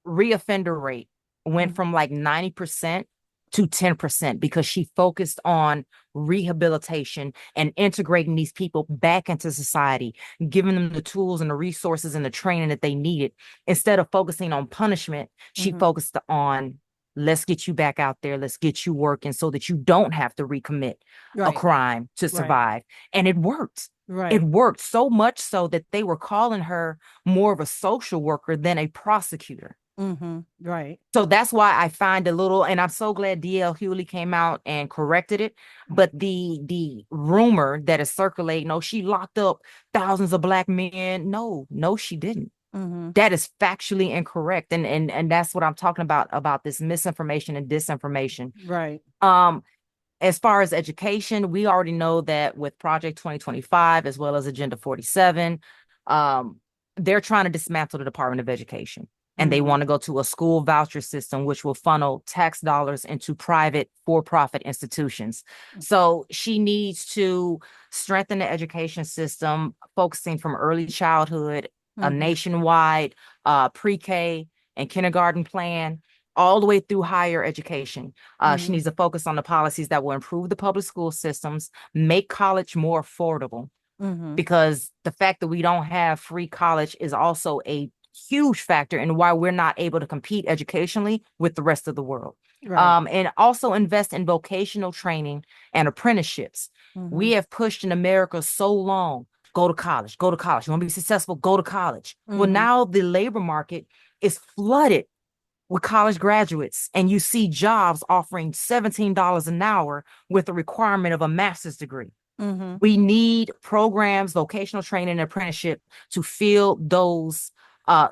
reoffender rate went Mm-hmm. from like 90% to 10% because she focused on rehabilitation and integrating these people back into society, giving them the tools and the resources and the training that they needed. Instead of focusing on punishment, she Mm-hmm. focused on, let's get you back out there, let's get you working so that you don't have to recommit a Right. crime to Right. survive. And it worked. It Right. worked so much so that they were calling her more of a social worker than a prosecutor. Mm-hmm. Right. So that's why I find a little, and I'm so glad DL Hewley came out and corrected it. But the rumor that is circulating, oh, she locked up thousands of black men. No, no, she didn't. Mm-hmm. That is factually incorrect. And that's what I'm talking about this misinformation and disinformation. Right. Um, as far as education, we already know that with Project 2025 as well as Agenda 47, um, they're trying to dismantle the Department of Education. And they Mm-hmm. want to go to a school voucher system, which will funnel tax dollars into private for-profit institutions. So she needs to strengthen the education system, focusing from early childhood, a Mm-hmm. nationwide pre-K and kindergarten plan, all the way through higher education. She Mm-hmm. needs to focus on the policies that will improve the public school systems, make college more affordable, Mm-hmm. because the fact that we don't have free college is also a huge factor in why we're not able to compete educationally with the rest of the world. Right. And also invest in vocational training and apprenticeships. Mm-hmm. We have pushed in America so long, go to college, go to college. You want to be successful, go to college. Well, Mm-hmm. now the labor market is flooded with college graduates, and you see jobs offering $17 an hour with a requirement of a master's degree. Mm-hmm. We need programs, vocational training, and apprenticeship to fill those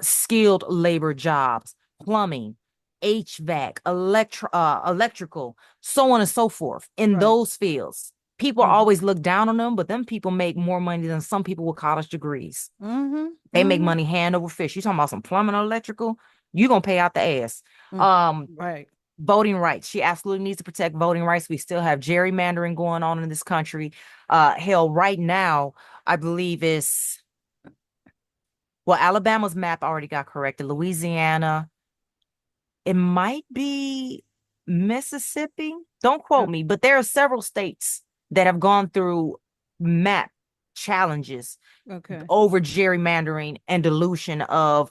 skilled labor jobs, plumbing, HVAC, electrical, so on and so forth. In Right. those fields, people Mm-hmm. always look down on them, but them people make more money than some people with college degrees. Mm-hmm. They make Mm-hmm. money hand over fist. You talking about some plumbing or electrical? You're gonna pay out the ass. Mm. Um, Right. Voting rights. She absolutely needs to protect voting rights. We still have gerrymandering going on in this country. Hell, right now, I believe is, well, Alabama's map already got corrected. Louisiana, it might be Mississippi. Don't quote me, but there are several states that have gone through map challenges Okay. over gerrymandering and dilution of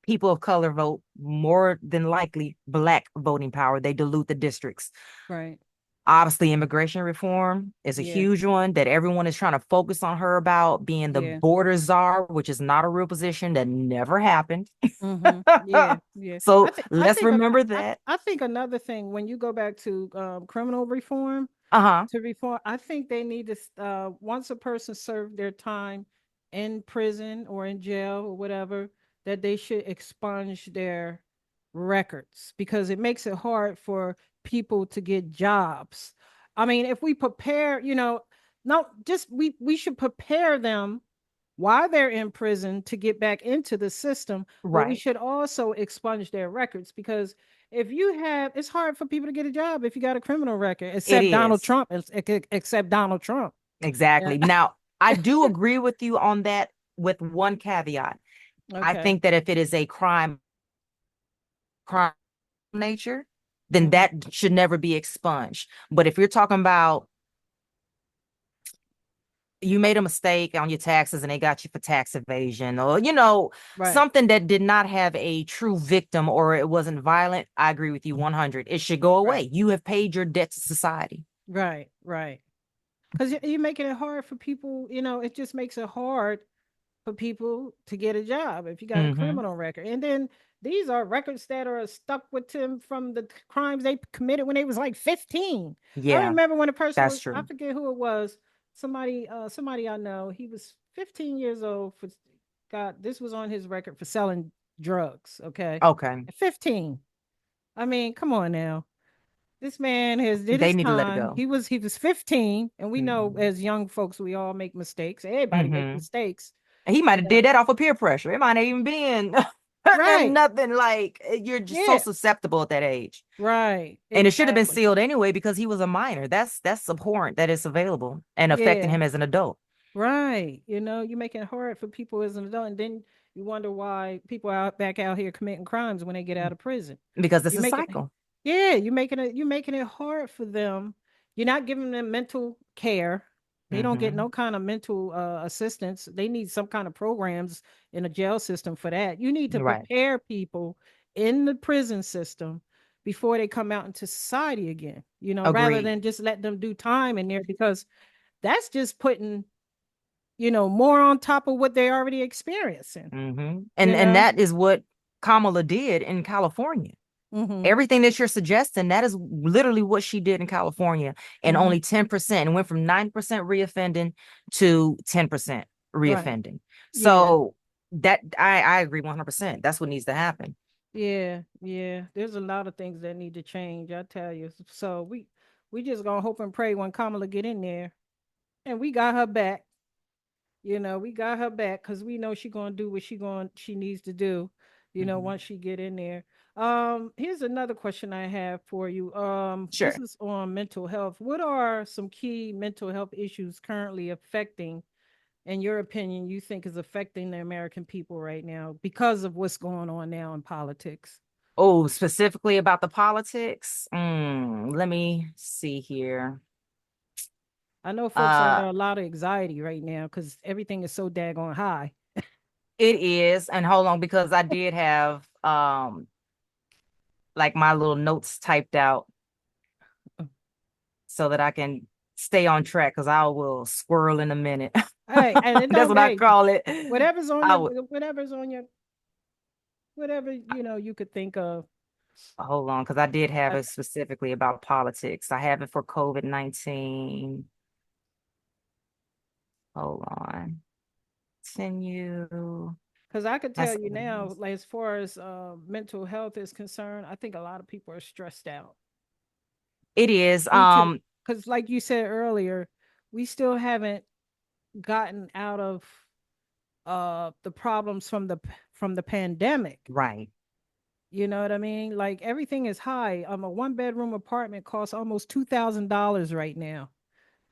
people of color vote, more than likely black voting power. They dilute the districts. Right. Obviously, immigration reform is a Yeah. huge one that everyone is trying to focus on her about, being the Yeah. border czar, which is not a real position that never happened. Mm-hmm. Yeah. Yeah. So I let's think remember that. I think another thing when you go back to criminal reform, Uh-huh. to reform, I think they need to once a person served their time in prison or in jail or whatever, that they should expunge their records because it makes it hard for people to get jobs. I mean, if we prepare, no, just we should prepare them while they're in prison to get back into the system, but we Right. should also expunge their records because if you have, it's hard for people to get a job if you got a criminal record, It except Donald is. Trump, except Donald Trump. Yeah. Exactly. Now, I do agree with you on that with one caveat. I Okay. think that if it is a crime nature, then Hmm. that should never be expunged. But if you're talking about you made a mistake on your taxes and they got you for tax evasion, or Right. something that did not have a true victim, or it wasn't violent, I agree with you 100. It should go Right. away. You have paid your debt to society. Right. Right. Because you're making it hard for people. It just makes it hard for people to get a job if you got a Mm-hmm. criminal record. And then these are records that are stuck with them from the crimes they committed when they was like 15. I Yeah, remember when a person that's was, I true. forget who it was, somebody I know, he was 15 years old for got this was on his record for selling drugs, okay? Okay. At 15. I mean, come on now. This man has did They his need to let it time. go. He was 15, and we know Mm-hmm. as young folks we all make mistakes. Everybody make Mm-hmm. mistakes. And he might You have know? did that off of peer pressure. It might not even been Right. nothing, like you're just so Yeah. susceptible at that age. Right. And it should have been Exactly. sealed anyway because he was a minor. That's abhorrent that it's available and affecting Yeah. him as an adult. Right. You making it hard for people as an adult, and then you wonder why people out back out here committing crimes when they get out of prison. because it's You a make it, cycle. yeah, you're making it hard for them. You're not giving them mental care. They don't get Hmm. no kind of mental assistance. They need some kind of programs in the jail system for that. You need to Right. prepare people in the prison system before they come out into society again, rather Agreed. than just let them do time in there, because that's just putting more on top of what they're already experiencing, Hmm. you And know? that is what Kamala did in California. Mm-hmm. Everything that you're suggesting, that is literally what she did in California, and Mm-hmm. only 10%, and went from 9% reoffending to 10% Right. reoffending. Yeah. So that I agree 100%. That's what needs to happen. Yeah. Yeah. There's a lot of things that need to change, I tell you. So we just gonna hope and pray when Kamala get in there. And we got her back. We got her back because we know she gonna do what she needs to do, Mhm. once she get in there. Here's another question I have for you. This Sure. is on mental health. What are some key mental health issues currently affecting, in your opinion, you think is affecting the American people right now because of what's going on now in politics? Oh, specifically about the politics. Let me see here. I know folks Uh, under a lot of anxiety right now because everything is so daggone high. it is, and hold on, because I did have like my little notes typed out so that I can stay on track, because I will squirrel in a minute. Hey, and it That's don't, what I hey, call it. whatever's on I your, would whatever's on your, whatever you could think of. hold on, because I did have Uh, it specifically about politics. I have it for COVID-19. Hold on. Continue. Because I could tell That's you now, like as far as mental health is concerned, I think a lot of people are stressed out it is. due to, because like you said earlier, we still haven't gotten out of the problems from the pandemic. Right. You know what I mean? Like everything is high. A one-bedroom apartment costs almost $2,000 right now.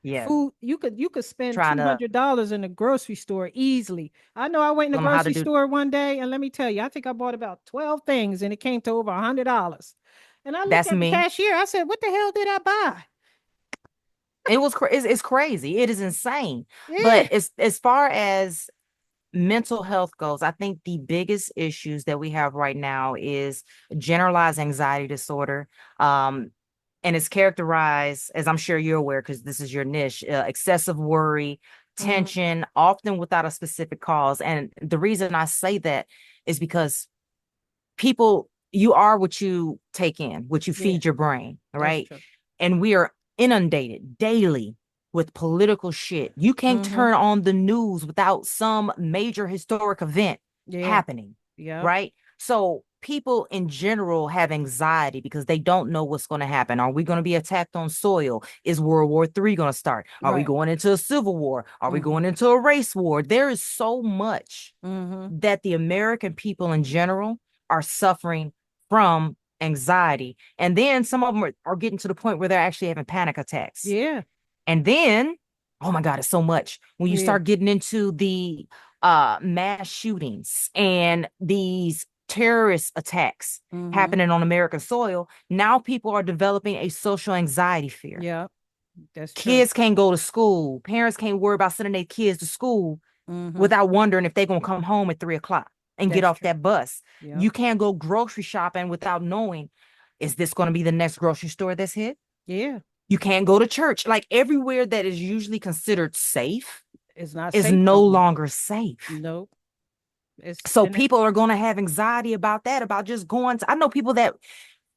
Yeah. Food, you could spend Trying to $200 in the grocery store easily. I know I went in the tell them how to grocery do. store one day, and let me tell you, I think I bought about 12 things, and it came to over $100. And I looked That's at the me. cashier. I said, "What the hell did I buy?" It's crazy. It is insane. Yeah. But as far as mental health goes, I think the biggest issues that we have right now is generalized anxiety disorder. Um, and it's characterized, as I'm sure you're aware, because this is your niche, excessive worry, Hmm. tension, often without a specific cause. And the reason I say that is because people, you are what you take in, what you Yeah, feed your brain, that's right? true. And we are inundated daily with political shit. You can't Hmm. turn on the news without some major historic event Yeah. happening, Yep. right? So people in general have anxiety because they don't know what's going to happen. Are we going to be attacked on soil? Is World War III going to start? Are we Right. going into a civil war? Are we Hmm. going into a race war? There is so much Hmm. that the American people in general are suffering from anxiety. And then some of them are getting to the point where they're actually having panic attacks. Yeah. And then, oh my God, it's so much. When you Yeah. start getting into the mass shootings and these terrorist attacks Hmm. happening on American soil, now people are developing a social anxiety fear. Yep. That's true. Kids can't go to school. Parents can't worry about sending their kids to school Hmm. without wondering if they're going to come home at 3 o'clock and get That's off true. that bus. Yep. You can't go grocery shopping without knowing, is this going to be the next grocery store that's hit? Yeah. You can't go to church. Like everywhere that is usually considered safe It's not is safe no no more. longer safe. Nope. It's So and it, people are going to have anxiety about that, about just going to, I know people that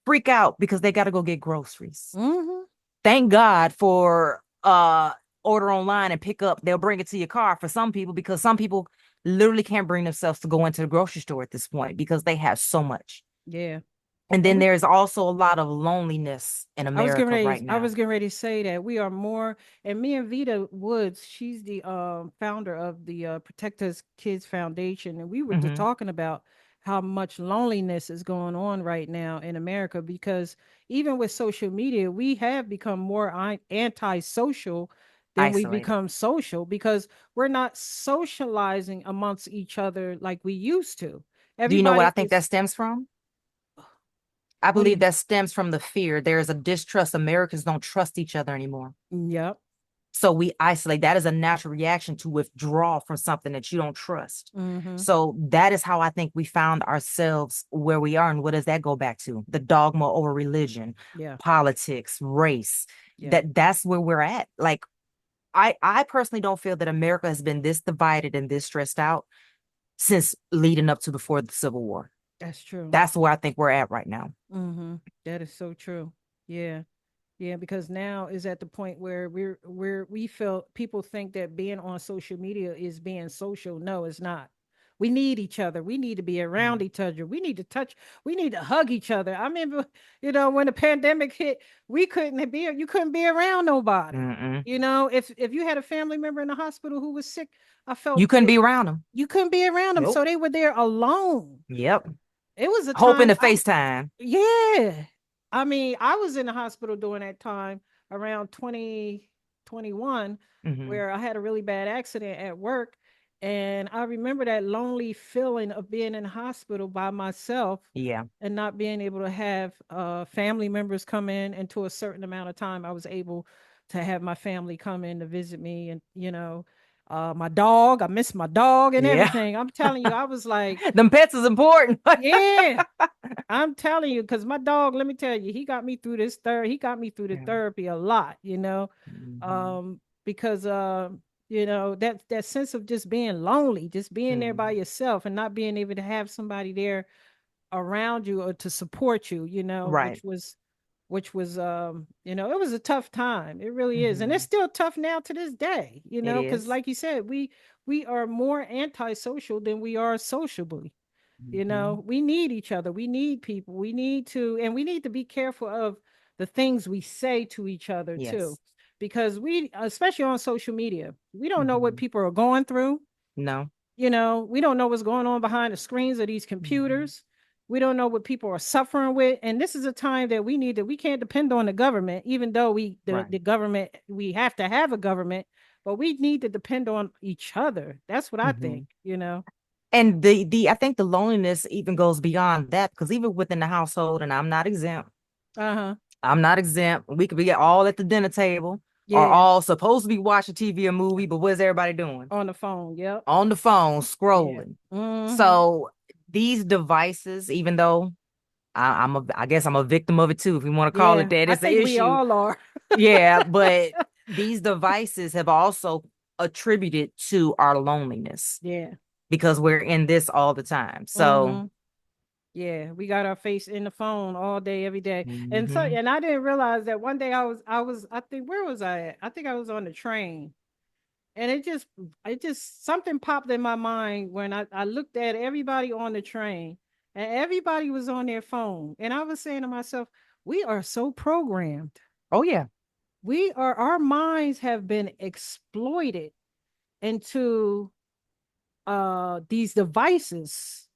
freak out because they got to go get groceries. hmm Thank God for order online and pick up. They'll bring it to your car for some people, because some people literally can't bring themselves to go into the grocery store at this point because they have so much. Yeah. And And then we there's also a lot of loneliness in America right I now. was getting ready to say that we are more, and me and Vita Woods, she's the founder of the Protect Us Kids Foundation, and we were Hmm. talking about how much loneliness is going on right now in America, because even with social media, we have become more antisocial then we Isolated. become social because we're not socializing amongst each other like we used to. Do you know what I Everybody think that is, stems from? I what do believe you, that stems from the fear. There's a distrust. Americans don't trust each other anymore. yep. So we isolate. That is a natural reaction to withdraw from something that you don't trust. Mm-hmm. So that is how I think we found ourselves where we are. And what does that go back to? The dogma over religion, Yeah. politics, race. Yeah. That's where we're at. Like I personally don't feel that America has been this divided and this stressed out since leading up to before the Civil War. That's true. That's where I think we're at right now. Mm-hmm. That is so true. Yeah. Yeah, because now is at the point where we feel people think that being on social media is being social. No, it's not. We need each other. We need to be around each other. We need to touch, we need to hug each other. I remember, when the pandemic hit, you couldn't be around nobody. Mm-mm. If you had a family member in the hospital who was sick, I You felt couldn't be around them. you couldn't be around them. Nope. So they were there alone. Yep. It was a Hoping time to FaceTime. yeah. I mean, I was in the hospital during that time around 2021 Mm-hmm. where I had a really bad accident at work. And I remember that lonely feeling of being in the hospital by myself Yeah. and not being able to have family members come in. And to a certain amount of time, I was able to have my family come in to visit me. And, my dog, I miss my dog and Yeah. everything. I'm telling you, I was like, Them pets is important. yeah. I'm telling you, because my dog, let me tell you, he got me through the Yeah. therapy a lot, Mm-hmm. because that sense of just being lonely, just being there by Mm. yourself and not being able to have somebody there around you or to support you, Right. it was a tough time. It really is. And it's Mm-hmm. still tough now to this day, It because is. like you said, we are more antisocial than we are sociably. Mm-hmm. We need each other. We need people. And we need to be careful of the things we say to each other too. Yes. Because especially on social media, we don't know what Mm-hmm. people are going through. No. We don't know what's going on behind the screens of these Mm-hmm. computers. We don't know what people are suffering with. And this is a time that we can't depend on the government, even though Right. the government, we have to have a government, but we need to depend on each other. That's what I Mm-hmm. think. And the I think the loneliness even goes beyond that because even within the household, and I'm not exempt. Uh-huh. I'm not exempt. We could be all at the dinner table or Yeah. all supposed to be watching TV or movie, but what is everybody doing? On the phone. Yep. On the phone, Yeah. scrolling. Mm-hmm. So these devices, even though I guess I'm a victim of it too, if you want to call it Yeah. that, I it's an think we issue. all are. Yeah, but these devices have also attributed to our loneliness Yeah. because we're in this all the time. So, Mm-hmm. Yeah. We got our face in the phone all day, every day. mhm, And I didn't realize that one day I think, where was I at? I think I was on the train. And it just something popped in my mind when I looked at everybody on the train and everybody was on their phone. And I was saying to myself, we are so programmed. oh yeah, Our minds have been exploited into these devices,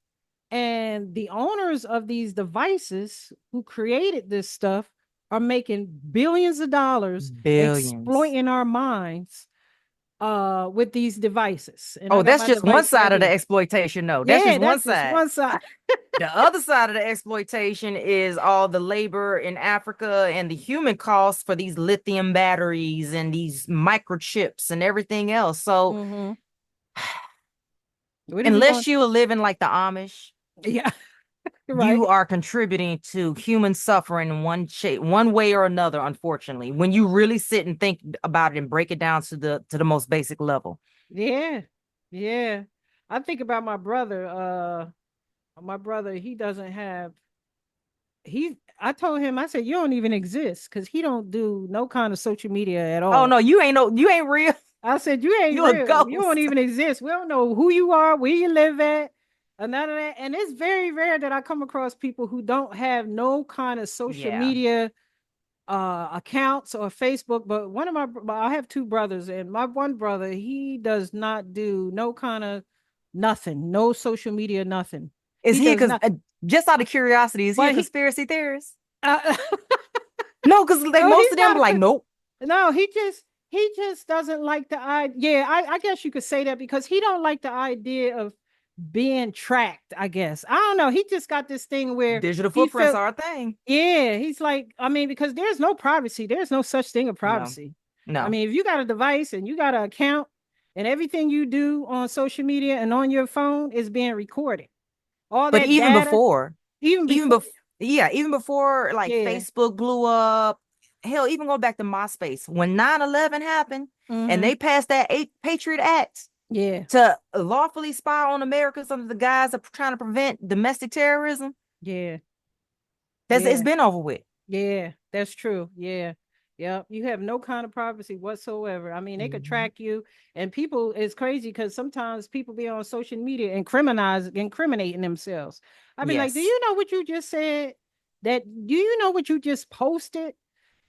and the owners of these devices who created this stuff are making billions of dollars billions. exploiting our minds with these devices. And I Oh, got that's my just one device right side of the here. exploitation. No, that's Yeah, just one that's just side. one side. The other side of the exploitation is all the labor in Africa and the human costs for these lithium batteries and these microchips and everything else. So, Mm-hmm. What are we going? unless you are living like the Amish, Yeah, right. you are contributing to human suffering in one way or another, unfortunately, when you really sit and think about it and break it down to the most basic level. Yeah, yeah. I think about my brother. My brother, he doesn't have. I told him, I said, you don't even exist because he don't do no kind of social media at Oh all. no, you ain't real. I said, you ain't You a real. You don't ghost. even exist. We don't know who you are, where you live at, and none of that. And it's very rare that I come across people who don't have no kind of social Yeah. media accounts or Facebook. But I have two brothers, and my one brother, he does not do no kind of nothing, no social media, nothing. Is He he does because not. just out of curiosity, is he a But he, conspiracy theorist? uh, No, because like no, most he's of them not be like, nope. no, he just doesn't like the idea. Yeah, I guess you could say that because he don't like the idea of being tracked, I guess. I don't know. He just got this thing where Digital he footprints felt, are a thing. yeah, he's like, I mean, because there's no privacy. There's no such thing of No, privacy. I no. mean, if you got a device and you got an account and everything you do on social media and on your phone is being recorded, all But that data, even even before, before, yeah, even before like yeah, Facebook blew up, hell, even go back to MySpace when 9/11 happened and mm-hmm, they passed that Patriot Act yeah, to lawfully spy on Americans under the guise of trying to prevent domestic terrorism. yeah, That's it's yeah. been over with. Yeah, that's true. Yeah. Yep. You have no kind of privacy whatsoever. I mean, they could Mhm. track you and people it's crazy because sometimes people be on social media and incriminating themselves. I be like, do Yes. you know what you just said? Do you know what you just posted?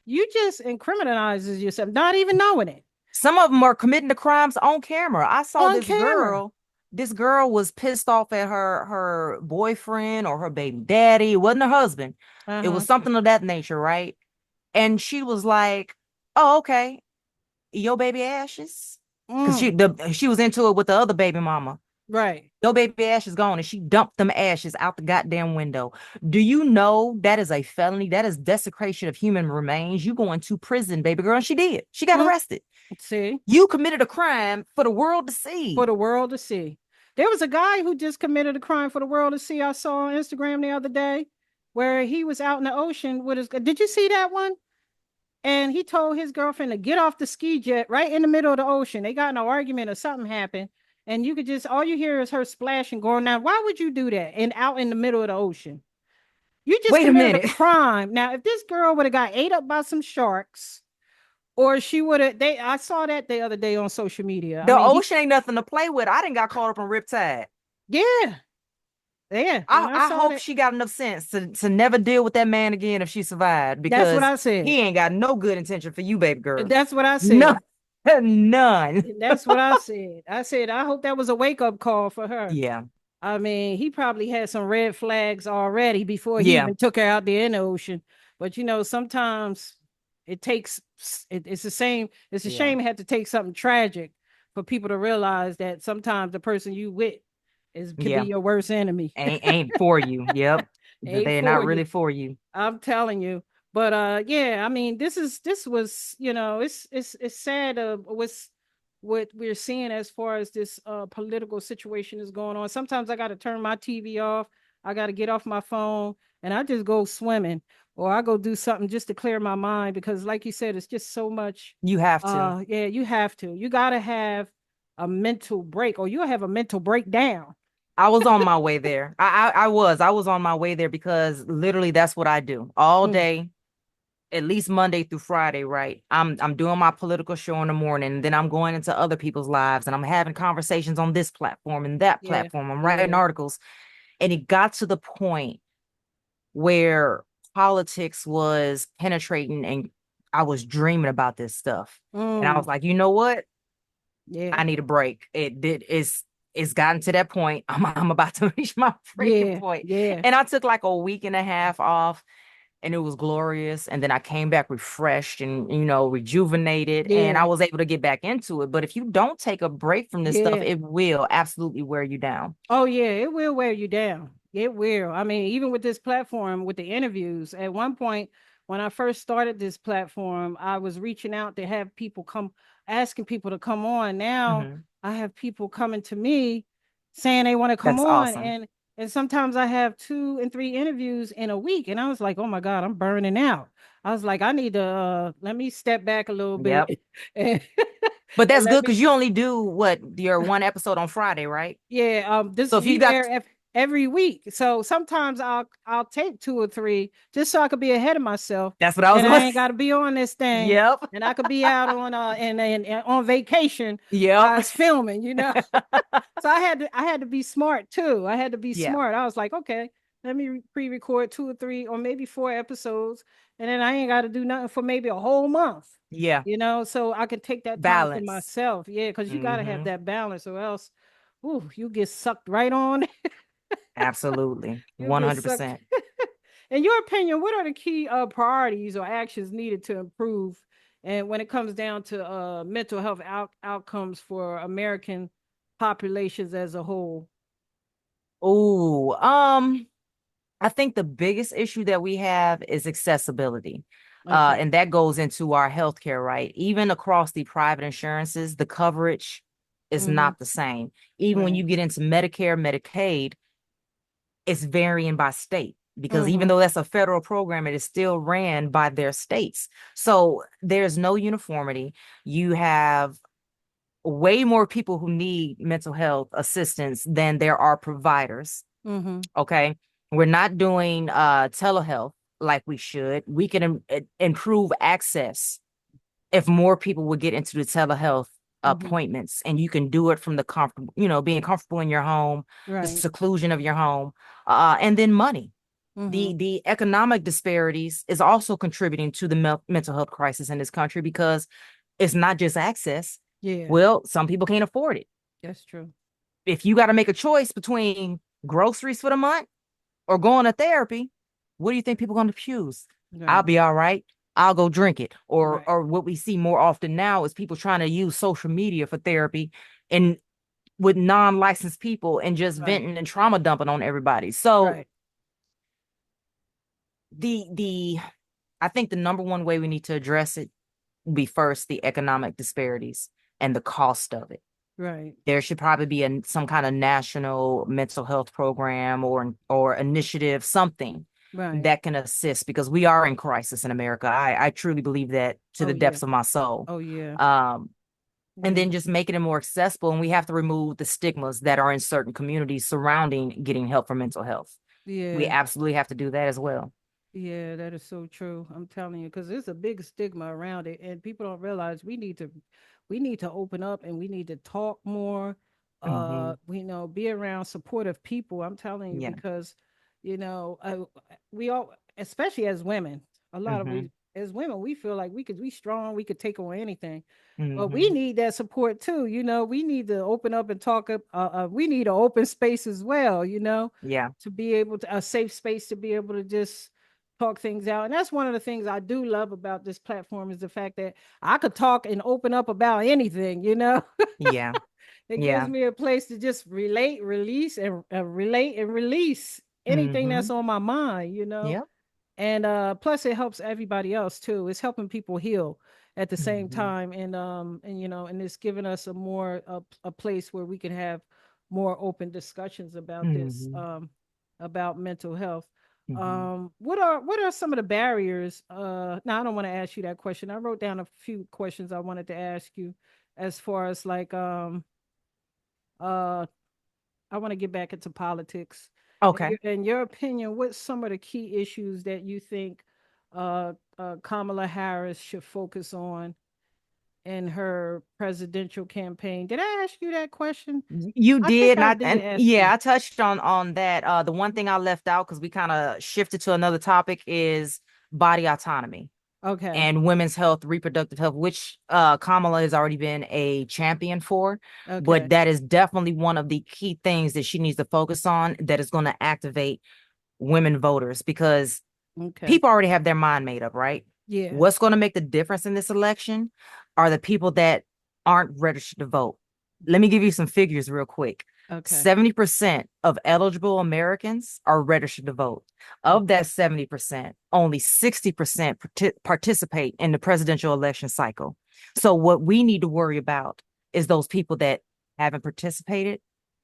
You just incriminalizes yourself, not even knowing it. Some of them are committing the crimes on camera. I saw On camera. this girl was pissed off at her boyfriend or her baby daddy. It wasn't her husband. It was Uh-huh. something of that nature, right? And she was like, "Oh, okay, your baby ashes," because Mm, she was into it with the other baby mama. right. Your baby ash is gone, and she dumped them ashes out the goddamn window. Do you know that is a felony? That is desecration of human remains. You going to prison, baby girl. And she did. She got Mm, arrested. see, You committed a crime for the world to for see. the world to see. There was a guy who just committed a crime for the world to see. I saw on Instagram the other day where he was out in the ocean with his. Did you see that one? And he told his girlfriend to get off the ski jet right in the middle of the ocean. They got in an argument or something happened. And you could just, all you hear is her splashing going down. Why would you do that? And out in the middle of the ocean. You just Wait a committed a minute. crime. Now, if this girl would have got ate up by some sharks, or she would have, I saw that the other day on social media. I The mean, ocean ain't nothing to play with. I didn't got caught up in Riptide. yeah, yeah. When I I saw hope that, she got enough sense to never deal with that man again if she survived that's what because I said. he ain't got no good intention for you, baby girl. That's what I said. None. None. That's what I said. I said, I hope that was a wake up call for her. Yeah. I mean, he probably had some red flags already before he Yeah. even took her out there in the ocean. But sometimes it takes it's the same. It's a Yeah. shame it had to take something tragic for people to realize that sometimes the person you with could be Yeah. your worst enemy. Ain't for you. Yep. Ain't They're not for really you. for you. I'm telling you. But yeah, I mean, this was, it's sad what's what we're seeing as far as this political situation is going on. Sometimes I got to turn my TV off. I got to get off my phone and I just go swimming or I go do something just to clear my mind because like you said, it's just so much. You have to. Yeah, you have to. You got to have a mental break or you'll have a mental breakdown. I was on my way there. I was on my way there because literally that's what I do all Mm, day, at least Monday through Friday, right? I'm doing my political show in the morning, and then I'm going into other people's lives and I'm having conversations on this platform and that yeah, platform. I'm writing yeah. articles. And it got to the point where politics was penetrating and I was dreaming about this stuff. And I was Mm, like, you know what? I yeah, need a break. It's gotten to that point. I'm about to reach my breaking yeah, point. yeah, And I took like a week and a half off and it was glorious. And then I came back refreshed and rejuvenated and I yeah, was able to get back into it. But if you don't take a break from this stuff, yeah. it will absolutely wear you down. Oh yeah, it will wear you down. It will. I mean, even with this platform, with the interviews, at one point when I first started this platform, I was reaching out to have people come, asking people to come on. Now Mhm. I have people coming to me saying they want to come That's on, awesome. and sometimes I have 2 and 3 interviews in a week, and I was like, oh my God, I'm burning out. I was like, I need to let me step back a little bit Yep. and, But and that's let good me because you only do what your one episode on Friday, right? yeah, this So if you we got air every week. So sometimes I'll take 2 or 3 just so I could be ahead of myself, that's what I was and I going ain't to. got to be on this thing, Yep. and I could be out on and on vacation Yep. while it's filming. So I had to be smart too. I had to be Yeah. smart. I was like, okay, let me pre-record 2 or 3 or maybe 4 episodes, and then I ain't got to do nothing for maybe a whole month. Yeah. So I can take that time for Balance. myself. Yeah, because you got to have Hmm. that balance, or else, ooh, you get sucked right on. Absolutely. You get sucked. 100%. In your opinion, what are the key priorities or actions needed to improve And when it comes down to mental health outcomes for American populations as a whole. Oh, I think the biggest issue that we have is accessibility. Okay. And that goes into our healthcare, right? Even across the private insurances, the coverage is Mm-hmm. not the same. Even when Right. you get into Medicare, Medicaid, it's varying by state because even Mm-hmm. though that's a federal program, it is still ran by their states. So there's no uniformity. You have way more people who need mental health assistance than there are providers. Mm-hmm. Okay. We're not doing telehealth like we should. We can improve access if more people would get into the telehealth Mm-hmm. appointments, and you can do it from the comfortable, being comfortable in your home, the Right. seclusion of your home, and then money. Mm-hmm. The economic disparities is also contributing to the mental health crisis in this country because it's not just access. Yeah, Well, some people can't afford it. that's true. If you got to make a choice between groceries for the month or going to therapy, what do you think people are going to choose? I'll Right. be all right. I'll go drink it. Or Right. or what we see more often now is people trying to use social media for therapy and with non-licensed people and just Right. venting and trauma dumping on everybody. So Right. the I think the number one way we need to address it would be first the economic disparities and the cost of it. Right. There should probably be some kind of national mental health program or initiative, something Right. that can assist because we are in crisis in America. I truly believe that to Oh the yeah. depths of my soul. Oh yeah. Um, and Yeah. then just making it more accessible. And we have to remove the stigmas that are in certain communities surrounding getting help for mental health. We Yeah. absolutely have to do that as well. Yeah, that is so true. I'm telling you, because there's a big stigma around it, and people don't realize we need to open up and we need to talk more. Hmm. We know be around supportive people. I'm telling you, Yeah. because we all, especially as women, a lot of Hmm. we as women, we feel like we strong, we could take on anything, but we Hmm. need that support too. We need to open up and talk up. We need an open space as well. Yeah. To be able to a safe space to be able to just talk things out. And that's one of the things I do love about this platform is the fact that I could talk and open up about anything. Yeah. It gives Yeah. me a place to just relate, release, and relate and release anything that's Hmm. on my mind. Yeah. And plus it helps everybody else too. It's helping people heal at the same Hmm. time. And it's giving us a place where we can have more open discussions about this, Hmm. about mental health. Hmm. What are some of the barriers? Now I don't want to ask you that question. I wrote down a few questions I wanted to ask you as far as like uh I want to get back into politics. Okay. In your opinion, what's some of the key issues that you think Kamala Harris should focus on in her presidential campaign? Did I ask you that question? You I think did, I not, did and ask yeah, you. I touched on that. The one thing I left out because we kind of shifted to another topic is body autonomy Okay. and women's health, reproductive health, which Kamala has already been a champion for. But Okay. that is definitely one of the key things that she needs to focus on that is going to activate women voters because Okay. people already have their mind made up, right? Yeah. What's going to make the difference in this election are the people that aren't registered to vote. Let me give you some figures real quick. Okay. 70% of eligible Americans are registered to vote. Of that 70%, only 60% participate in the presidential election cycle. So, what we need to worry about is those people that haven't participated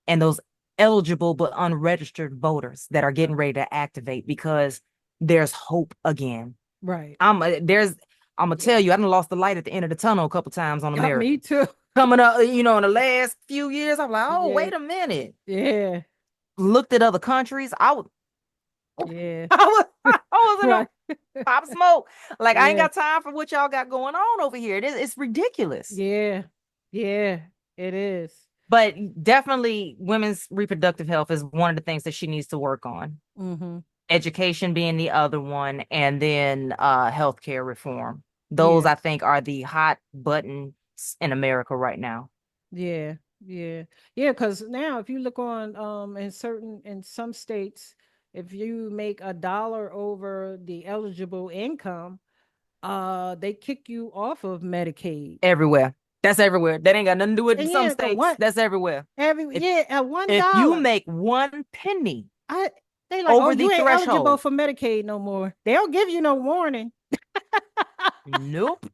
and those eligible but unregistered voters that are getting ready to activate because there's hope again. Right. I'm gonna tell Yeah. you, I done lost the light at the end of the tunnel a couple times on Got America. me too. Coming up, in the last few years, I'm like, oh, Yeah. wait a minute. Yeah. Looked at other countries. I was, Yeah. I was in a Right. pop smoke. Like I ain't Yeah. got time for what y'all got going on over here. It's ridiculous. Yeah. Yeah. It is. But definitely, women's reproductive health is one of the things that she needs to work on. Mm-hmm. Education being the other one, and then healthcare reform. Those Yeah. I think are the hot buttons in America right now. Yeah, yeah, yeah. Because now, if you look on in some states, if you make $1 over the eligible income, They kick you off of Medicaid. Everywhere. That's everywhere. That ain't got nothing to do with And some yeah, the states. one That's everywhere. every If yeah, at one if you dollar. make one penny I they like, oh, over the you ain't eligible threshold, for Medicaid no more. They don't give you no warning. nope.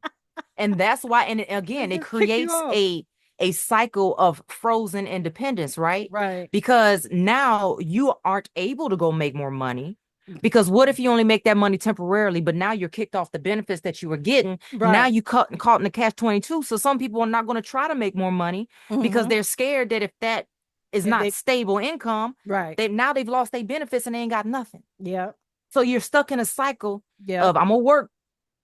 And that's why, and They again, it just kick you creates off. a cycle of frozen independence, right? Right. Because now you aren't able to go make more money. Because what if you only make that money temporarily, but now you're kicked off the benefits that you were getting? Now Right. you caught in the catch 22. So some people are not going to try to make more money because Mm-hmm. they're scared that if that is If not they stable income, right. they've lost their benefits and they ain't got nothing. Yep. So you're stuck in a cycle Yep. of I'm gonna work,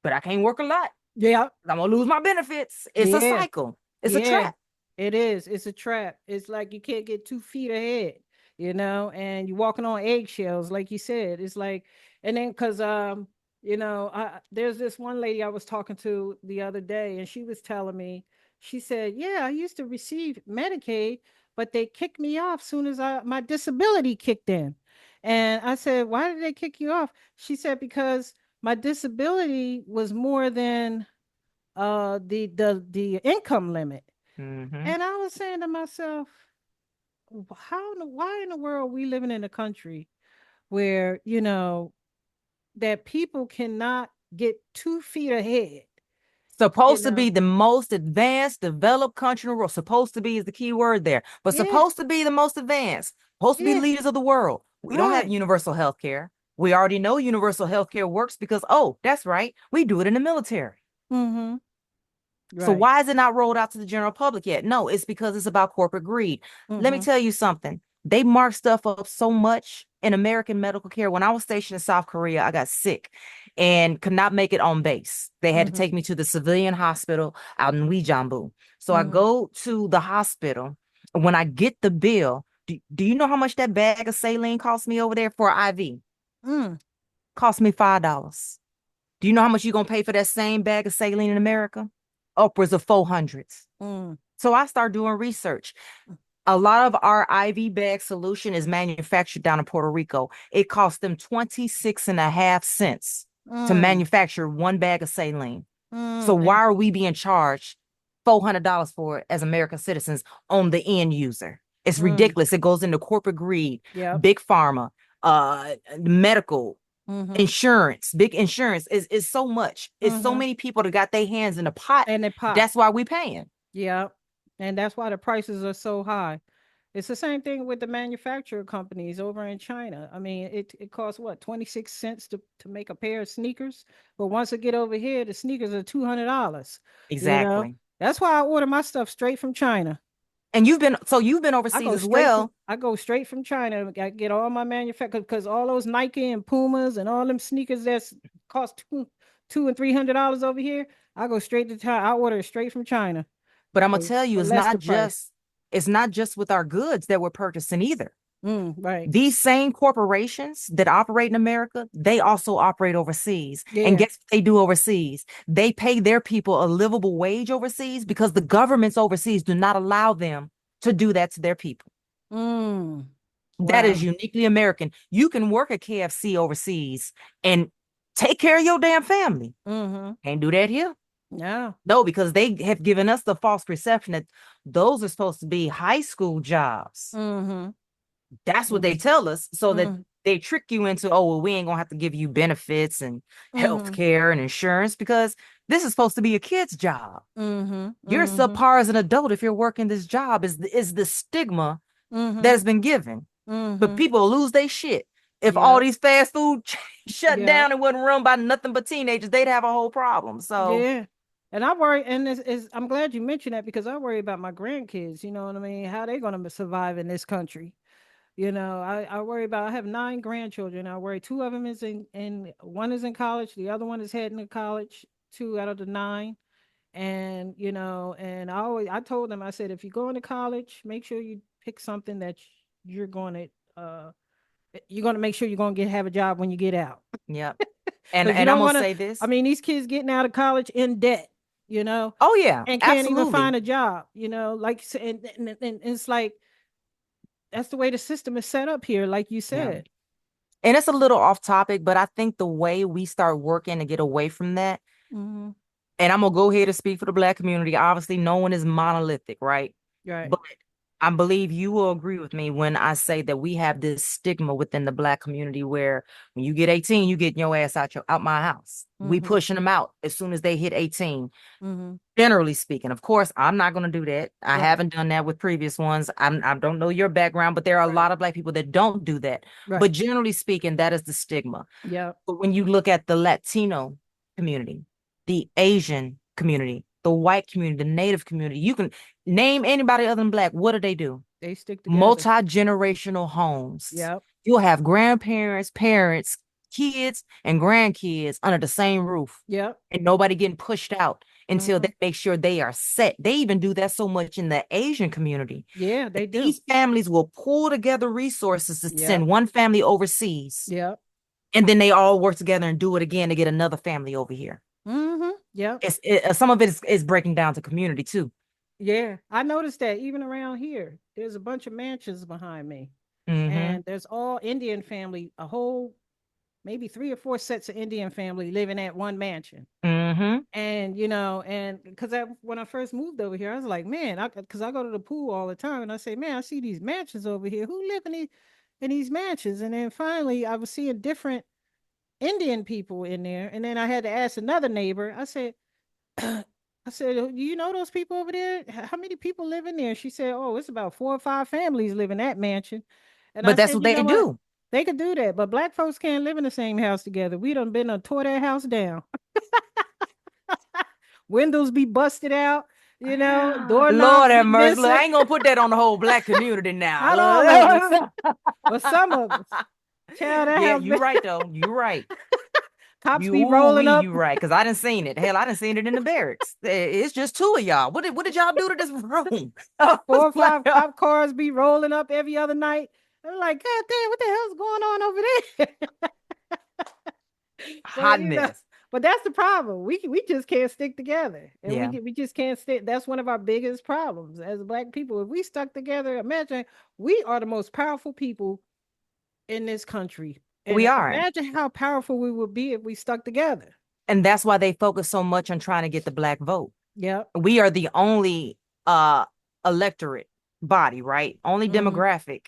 but I can't work a lot. Yep. I'm gonna lose my benefits. It's a Yeah. cycle. It's a Yeah. trap. It is. It's a trap. It's like you can't get 2 feet ahead, and you're walking on eggshells, like you said. It's like, and then because there's this one lady I was talking to the other day, and she was telling me, she said, "Yeah, I used to receive Medicaid, but they kicked me off soon as my disability kicked in." And I said, "Why did they kick you off?" She said, "Because my disability was more than the income limit." Mm-hmm. And I was saying to myself, why in the world are we living in a country where, that people cannot get 2 feet ahead, you Supposed to know? be the most advanced, developed country in the world. Supposed to be is the key word there. But Yeah, supposed to be the most advanced. Supposed to be yeah, leaders of the world. We don't have right. universal health care. We already know universal health care works because, oh, that's right. We do it in the military. Mm-hmm. So Right. why is it not rolled out to the general public yet? No, it's because it's about corporate greed. Let me Mm-hmm. tell you something. They mark stuff up so much in American medical care. When I was stationed in South Korea, I got sick and could not make it on base. They had to Mm-hmm. take me to the civilian hospital out in Weejambu. So I Mm-hmm. go to the hospital. When I get the bill, do you know how much that bag of saline cost me over there for IV? Mm. Cost me $5. Do you know how much you're gonna pay for that same bag of saline in America? Upwards of 400s. Mm. So I start doing research. A lot of our IV bag solution is manufactured down in Puerto Rico. It costs them 26 and a half cents to Mm. manufacture one bag of saline. So Mm. why are we being charged $400 for it as American citizens on the end user? It's Mm. ridiculous. It goes into corporate greed, Yep. big pharma, medical, Mm-hmm. insurance, big insurance is so much. It's so Mm-hmm. many people that got their hands in the pot. And they pop. That's why we paying. Yep. And that's why the prices are so high. It's the same thing with the manufacturer companies over in China. I mean, it costs what, 26 cents to make a pair of sneakers, but once I get over here, the sneakers are $200. You know, Exactly. that's why I order my stuff straight from China. And you've been overseas as well. I go straight from China. I get all my manufacture because all those Nike and Pumas and all them sneakers that's cost two and $300 over here. I go straight to China. I order it straight from China But I'm gonna for, tell you, for less the price. it's not just with our goods that we're purchasing either. Right. These same corporations that operate in America, they also operate overseas. And Yeah. guess what they do overseas? They pay their people a livable wage overseas because the governments overseas do not allow them to do that to their people. Mm. That is Wow. uniquely American. You can work at KFC overseas and take care of your damn family. Mm-hmm. Can't do that here. Yeah. No, because they have given us the false perception that those are supposed to be high school jobs. Mm-hmm. That's what they Mm-hmm. tell us, so that Mm-hmm. they trick you into, oh, well, we ain't gonna have to give you benefits and health Mm-hmm. care and insurance because this is supposed to be a kid's job. Mm-hmm. You're Mm-hmm. subpar as an adult if you're working this job, is the stigma that Mm-hmm. has been given. But Mm-hmm. people lose their shit. If all Yep. these fast food shut Yep. down and wasn't run by nothing but teenagers, they'd have a whole problem. So Yeah. And I worry, and I'm glad you mentioned that because I worry about my grandkids. You know what I mean? How they gonna survive in this country? I worry about. I have 9 grandchildren. I worry two of them is in one is in college, the other one is heading to college. Two out of the 9, and and I told them, I said, if you go into college, make sure you pick something that you're going to make sure you're going to get have a job when you get out. yeah. Because you And I'm don't gonna want to. say I this. mean, these kids getting out of college in debt, you know, Oh yeah, and can't even absolutely. find a job. Like and it's like that's the way the system is set up here, like you Yeah. said. And it's a little off topic, but I think the way we start working to get away from that, Mm-hmm. And I'm gonna go ahead and speak for the Black community. Obviously, no one is monolithic, right? Right. But I believe you will agree with me when I say that we have this stigma within the Black community where when you get 18, you get your ass out my house. We Mm-hmm. pushing them out as soon as they hit 18. Mm-hmm. Generally speaking, of course, I'm not going to do that. I Right. haven't done that with previous ones. I don't know your background, but there are a Right. lot of Black people that don't do that. But Right. generally speaking, that is the stigma. Yep. But when you look at the Latino community, the Asian community, the white community, the Native community, you can name anybody other than Black. What do they do? They stick together. Multi-generational homes. Yep. You'll have grandparents, parents, kids, and grandkids under the same roof, Yep. and nobody getting pushed out until Mm-hmm. they make sure they are set. They even do that so much in the Asian community Yeah, that they do. these families will pull together resources to Yep. send one family overseas, Yep. and then they all work together and do it again to get another family over here. Mm-hmm. Yep. Some of it is breaking down to community too. Yeah. I noticed that even around here, there's a bunch of mansions behind me. Mm-hmm. And there's all Indian family, a whole maybe 3 or 4 sets of Indian family living at one mansion. Mm-hmm. And and because when I first moved over here, I was like, man, because I go to the pool all the time, and I say, man, I see these mansions over here. Who live in these mansions? And then finally, I was seeing different Indian people in there, and then I had to ask another neighbor. I said, I said, "Do you know those people over there? How many people live in there?" She said, "Oh, it's about 4 or 5 families live in that mansion." And I But that's said, what "You they know what? do. They could do that, but black folks can't live in the same house together. We done been tore that house down. Windows be busted out, Lord doorknobs have be mercy. Look, missing. I ain't gonna put that on the whole Black community now. Not all of us, Look. but some of us. Child, that Yeah, house you been right though. You right. cops You be ooh rolling wee, up. you right. Cause I didn't seen it. Hell, I didn't seen it in the barracks. It's just two of y'all. What did y'all do to this room? I was Four or like, five cop cars be rolling up every other night. I'm like, God damn, what the hell's going on over there? but hot you know, mess. but that's the problem. We just can't stick together, and Yeah, we just can't stick. That's one of our biggest problems as black people. If we stuck together, imagine we are the most powerful people in this country, we and are. imagine how powerful we would be if we stuck together. And that's why they focus so much on trying to get the Black vote. Yep. We are the only electorate body, right? Only Mm-hmm. demographic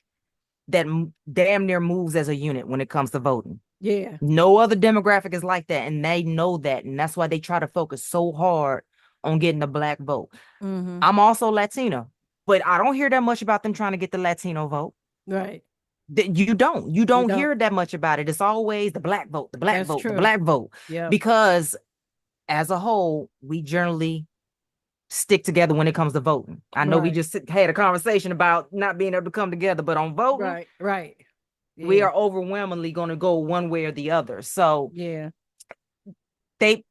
that damn near moves as a unit when it comes to voting. Yeah. No other demographic is like that, and they know that, and that's why they try to focus so hard on getting the Black vote. Mm-hmm. I'm also Latino, but I don't hear that much about them trying to get the Latino vote. Right. You You don't don't. hear that much about it. It's always the Black vote, the Black That's vote, the true. Black vote, Yep. because as a whole, we generally stick together when it comes to voting. I know we Right. just had a conversation about not being able to come together, but on voting, Right. Right. we Yeah. are overwhelmingly going to go one way or the other. So Yeah. they,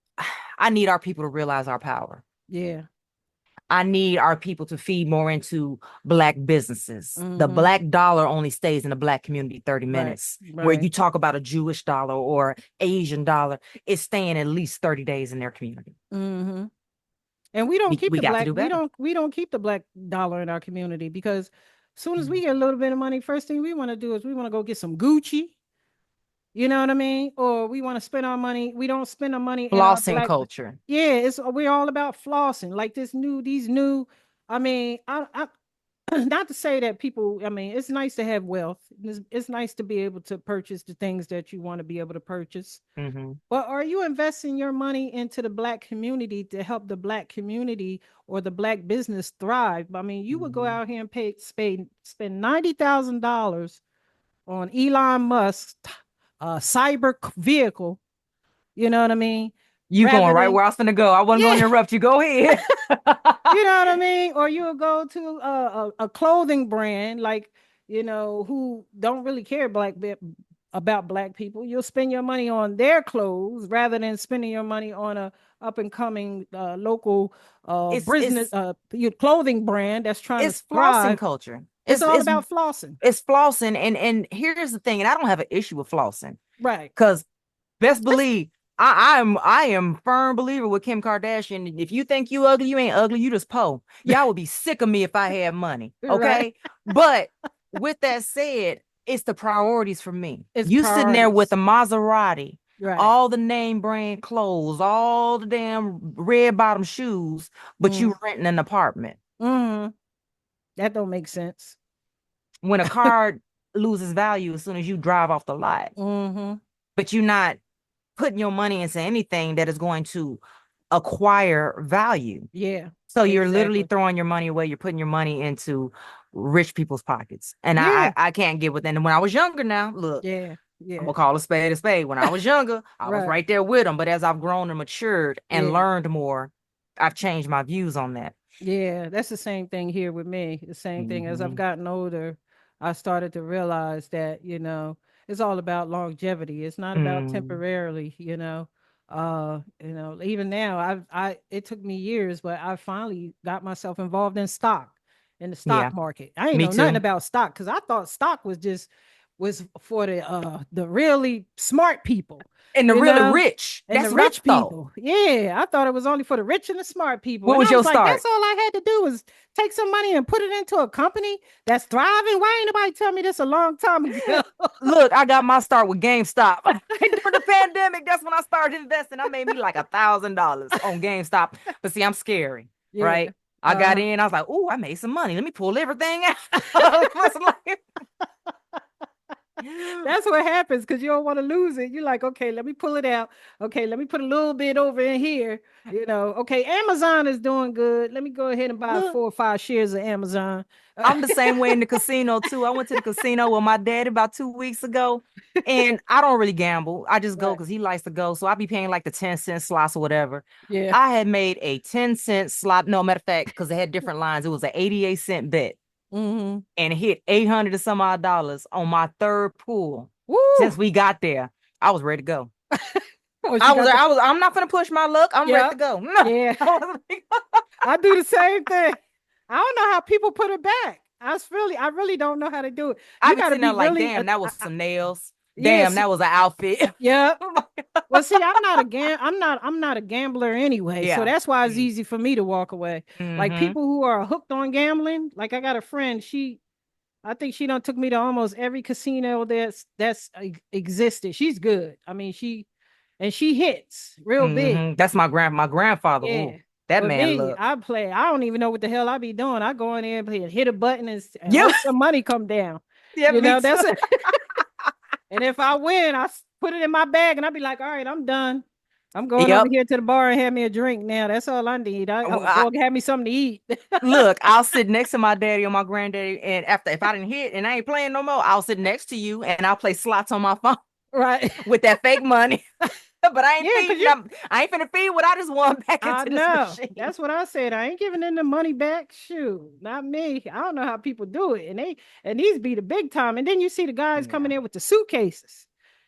I need our people to realize our power. Yeah. I need our people to feed more into Black businesses. The Mm-hmm. Black dollar only stays in the Black community 30 Right. minutes. Where Right. you talk about a Jewish dollar or Asian dollar, it's staying at least 30 days in their community. Mm-hmm. And we don't keep We the got to black. do better. We don't keep the black dollar in our community because as soon as Mm. we get a little bit of money, first thing we want to do is we want to go get some Gucci. You know what I mean? Or we want to spend our money. We don't spend our money in our Flossing black. culture. Yeah, it's we're all about flossing. Like these new. I mean, I not to say that people, I mean, it's nice to have wealth. It's nice to be able to purchase the things that you want to be able to purchase. Mm-hmm. But are you investing your money into the black community to help the black community or the black business thrive? I mean, you would go Mm-hmm. out here and spend $90,000 on Elon Musk's cyber vehicle. You know what I mean? You going Rather right than where I was going to go. I wasn't going yeah, to interrupt you. Go ahead. you know what I mean? Or you'll go to a clothing brand like who don't really care about black people. You'll spend your money on their clothes rather than spending your money on a up and coming local it's business it's your clothing brand that's trying to it's flossing thrive. culture. It's It's all it's about flossing. it's flossing, and here's the thing, and I don't have an issue with flossing Right. because best It's believe I am firm believer with Kim Kardashian. If you think you ugly, you ain't ugly. You just po. Y'all would be sick of me if I had money. right. Okay, but with that said, it's the priorities for me. It's You sitting there with priorities. a Maserati Right. all the name brand clothes, all the damn red bottom shoes, but you Mm. renting an apartment. Mm. That don't make sense. When a car loses value as soon as you drive off the lot, Mm-hmm. but you're not putting your money into anything that is going to acquire value. Yeah. So you're literally Exactly. throwing your money away. You're putting your money into rich people's pockets. And Yeah. I can't get with that. And when I was younger now, look, Yeah. I'm Yeah. gonna call a spade a spade. When I was younger, I was Right. right there with them. But as I've grown and matured and Yeah. learned more, I've changed my views on that. Yeah, that's the same thing here with me. The same thing as I've Hmm. gotten older, I started to realize that, it's all about longevity. It's not about Mm, temporarily, even now it took me years, but I finally got myself involved in the yeah, stock market. I ain't me know nothing too. about stock because I thought stock was for the really smart people, And the you really know? rich, And the that's what I rich thought. people. Yeah, I thought it was only for the rich and the smart people. What And was I your was like, start? that's all I had to do was take some money and put it into a company that's thriving. Why ain't nobody tell me this a long time ago? Look, I got my start with GameStop. During the pandemic, that's when I started investing. I made me like $1,000 on GameStop. But see, I'm scary, Yeah. right? I got Uh, in, I was like, oh, I made some money. Let me pull everything out. I was like, that's what happens because you don't want to lose it. You're like, okay, let me pull it out. Okay, let me put a little bit over in here. Okay, Amazon is doing good. Let me go ahead and buy look, 4 or 5 shares of Amazon. I'm the same way in the casino too. I went to the casino with my dad about 2 weeks ago, and I don't really gamble. I just go Right. because he likes to go. So I be paying like the 10-cent slots or whatever. Yeah. I had made a 10-cent slot. No, matter of fact, because they had different lines, it was an 88-cent bet Mm-hmm. and hit 800 and some odd dollars on my third pool. Woo! Since we got there, I was ready to go. Oh, she got the I'm not gonna push my luck. I'm ready yeah. to go. Yeah. I do the same thing. I don't know how people put it back. I really don't know how to do it. I You be got to sitting there be like, really, damn, that was some nails. Damn, yes, that was an outfit. yeah. Well, see, I'm not a gambler anyway, so Yeah. that's why it's easy for me to walk away. Like Mm-hmm. people who are hooked on gambling, like I got a friend, I think she done took me to almost every casino that's existed. She's good. I mean, she hits real big. Mm-hmm. That's my grandfather. Yeah. Ooh, that But man me, look. I don't even know what the hell I be doing. I go in there and hit a button and Yeah, hope some money come down. yeah, me too. That's it. And if I win, put it in my bag and I be like, all right, I'm done. I'm going over Yep. here to the bar and have me a drink now. That's all I need. I Well, will go and have me something to eat. look, I'll sit next to my daddy or my granddaddy, and after if I didn't hit and I ain't playing no more, I'll sit next to you and I'll play slots on my phone Right. with that fake money. But I ain't Yeah, because feeding. I ain't finna feed what I just won back I into this know. machine. That's what I said. I ain't giving them the money back. Shoot, not me. I don't know how people do it. And these be the big time. And then you see the guys Yeah. coming in with the suitcases.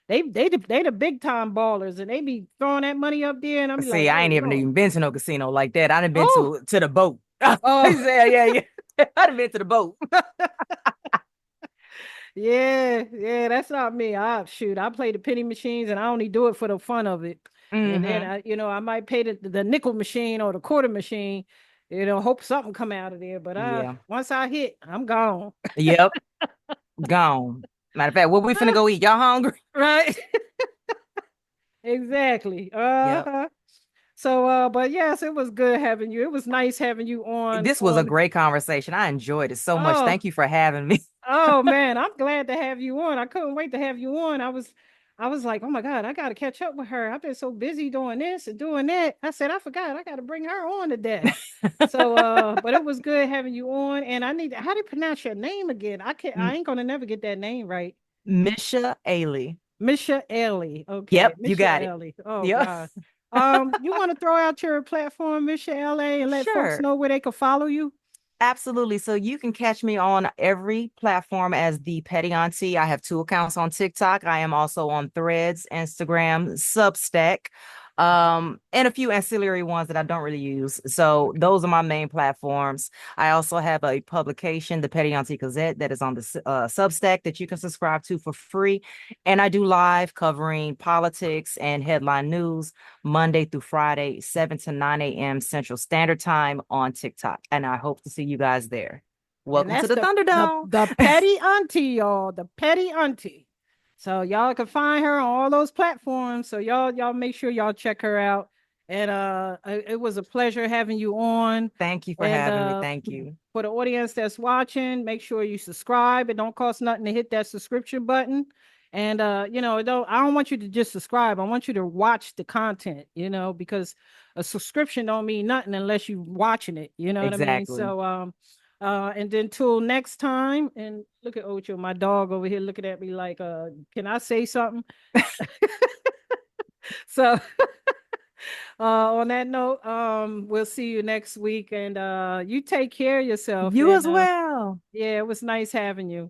They the big time ballers and they be throwing that money up there. And I'm be like, See, I oh ain't Lord. even been to no casino like that. I done been Oh, to the boat. oh, Yeah, yeah, yeah. I done been to the boat. yeah, yeah, that's not me. I play the penny machines and I only do it for the fun of it. And then Hmm. I might pay the nickel machine or the quarter machine, hope something come out of there. But Yeah. once I hit, I'm gone. Yep. Gone. Matter of fact, what we finna go eat? Y'all hungry? Right. Exactly. Yep. Uh-huh. So but yes, it was good having you. It was nice having you This was a on. great conversation. I enjoyed it so much. Oh, Thank you for having me. oh man, I'm glad to have you on. I couldn't wait to have you on. I was like, oh my God, I gotta catch up with her. I've been so busy doing this and doing that. I said, I forgot, I gotta bring her on today. So but it was good having you on. And how do you pronounce your name again? I ain't gonna never get that name right. Misha Ailey. Michallie. Okay, Yep, you got it. Michallie. Oh Yep. God. You want to throw out your platform, Michallie, and let folks Sure. know where they can follow you? Absolutely. So you can catch me on every platform as the Petty Auntie. I have 2 accounts on TikTok. I am also on Threads, Instagram, Substack, and a few ancillary ones that I don't really use. So Okay. those are my main platforms. I also have a publication, the Petty Auntie Gazette, that is on the Substack that you can subscribe to for free. And I do live covering politics and headline news Monday through Friday, 7 to 9 a.m. Central Standard Time on TikTok. And I hope to see you guys there. And Welcome to that's the the Thunderdome. Petty Auntie, y'all. The Petty Auntie. So y'all can find her on all those platforms. So y'all make sure y'all check her out. And it was a pleasure having you on. Thank you for And having me. Thank you. for the audience that's watching, make sure you subscribe. It don't cost nothing to hit that subscription button. And I don't want you to just subscribe. I want you to watch the content, because a subscription don't mean nothing unless you watching it. You know what I mean? Exactly. So and then till next time, and look at Ocho, my dog over here looking at me like, can I say something? So on that note, we'll see you next week, and you take care of yourself. You And as well. yeah, it was nice having you.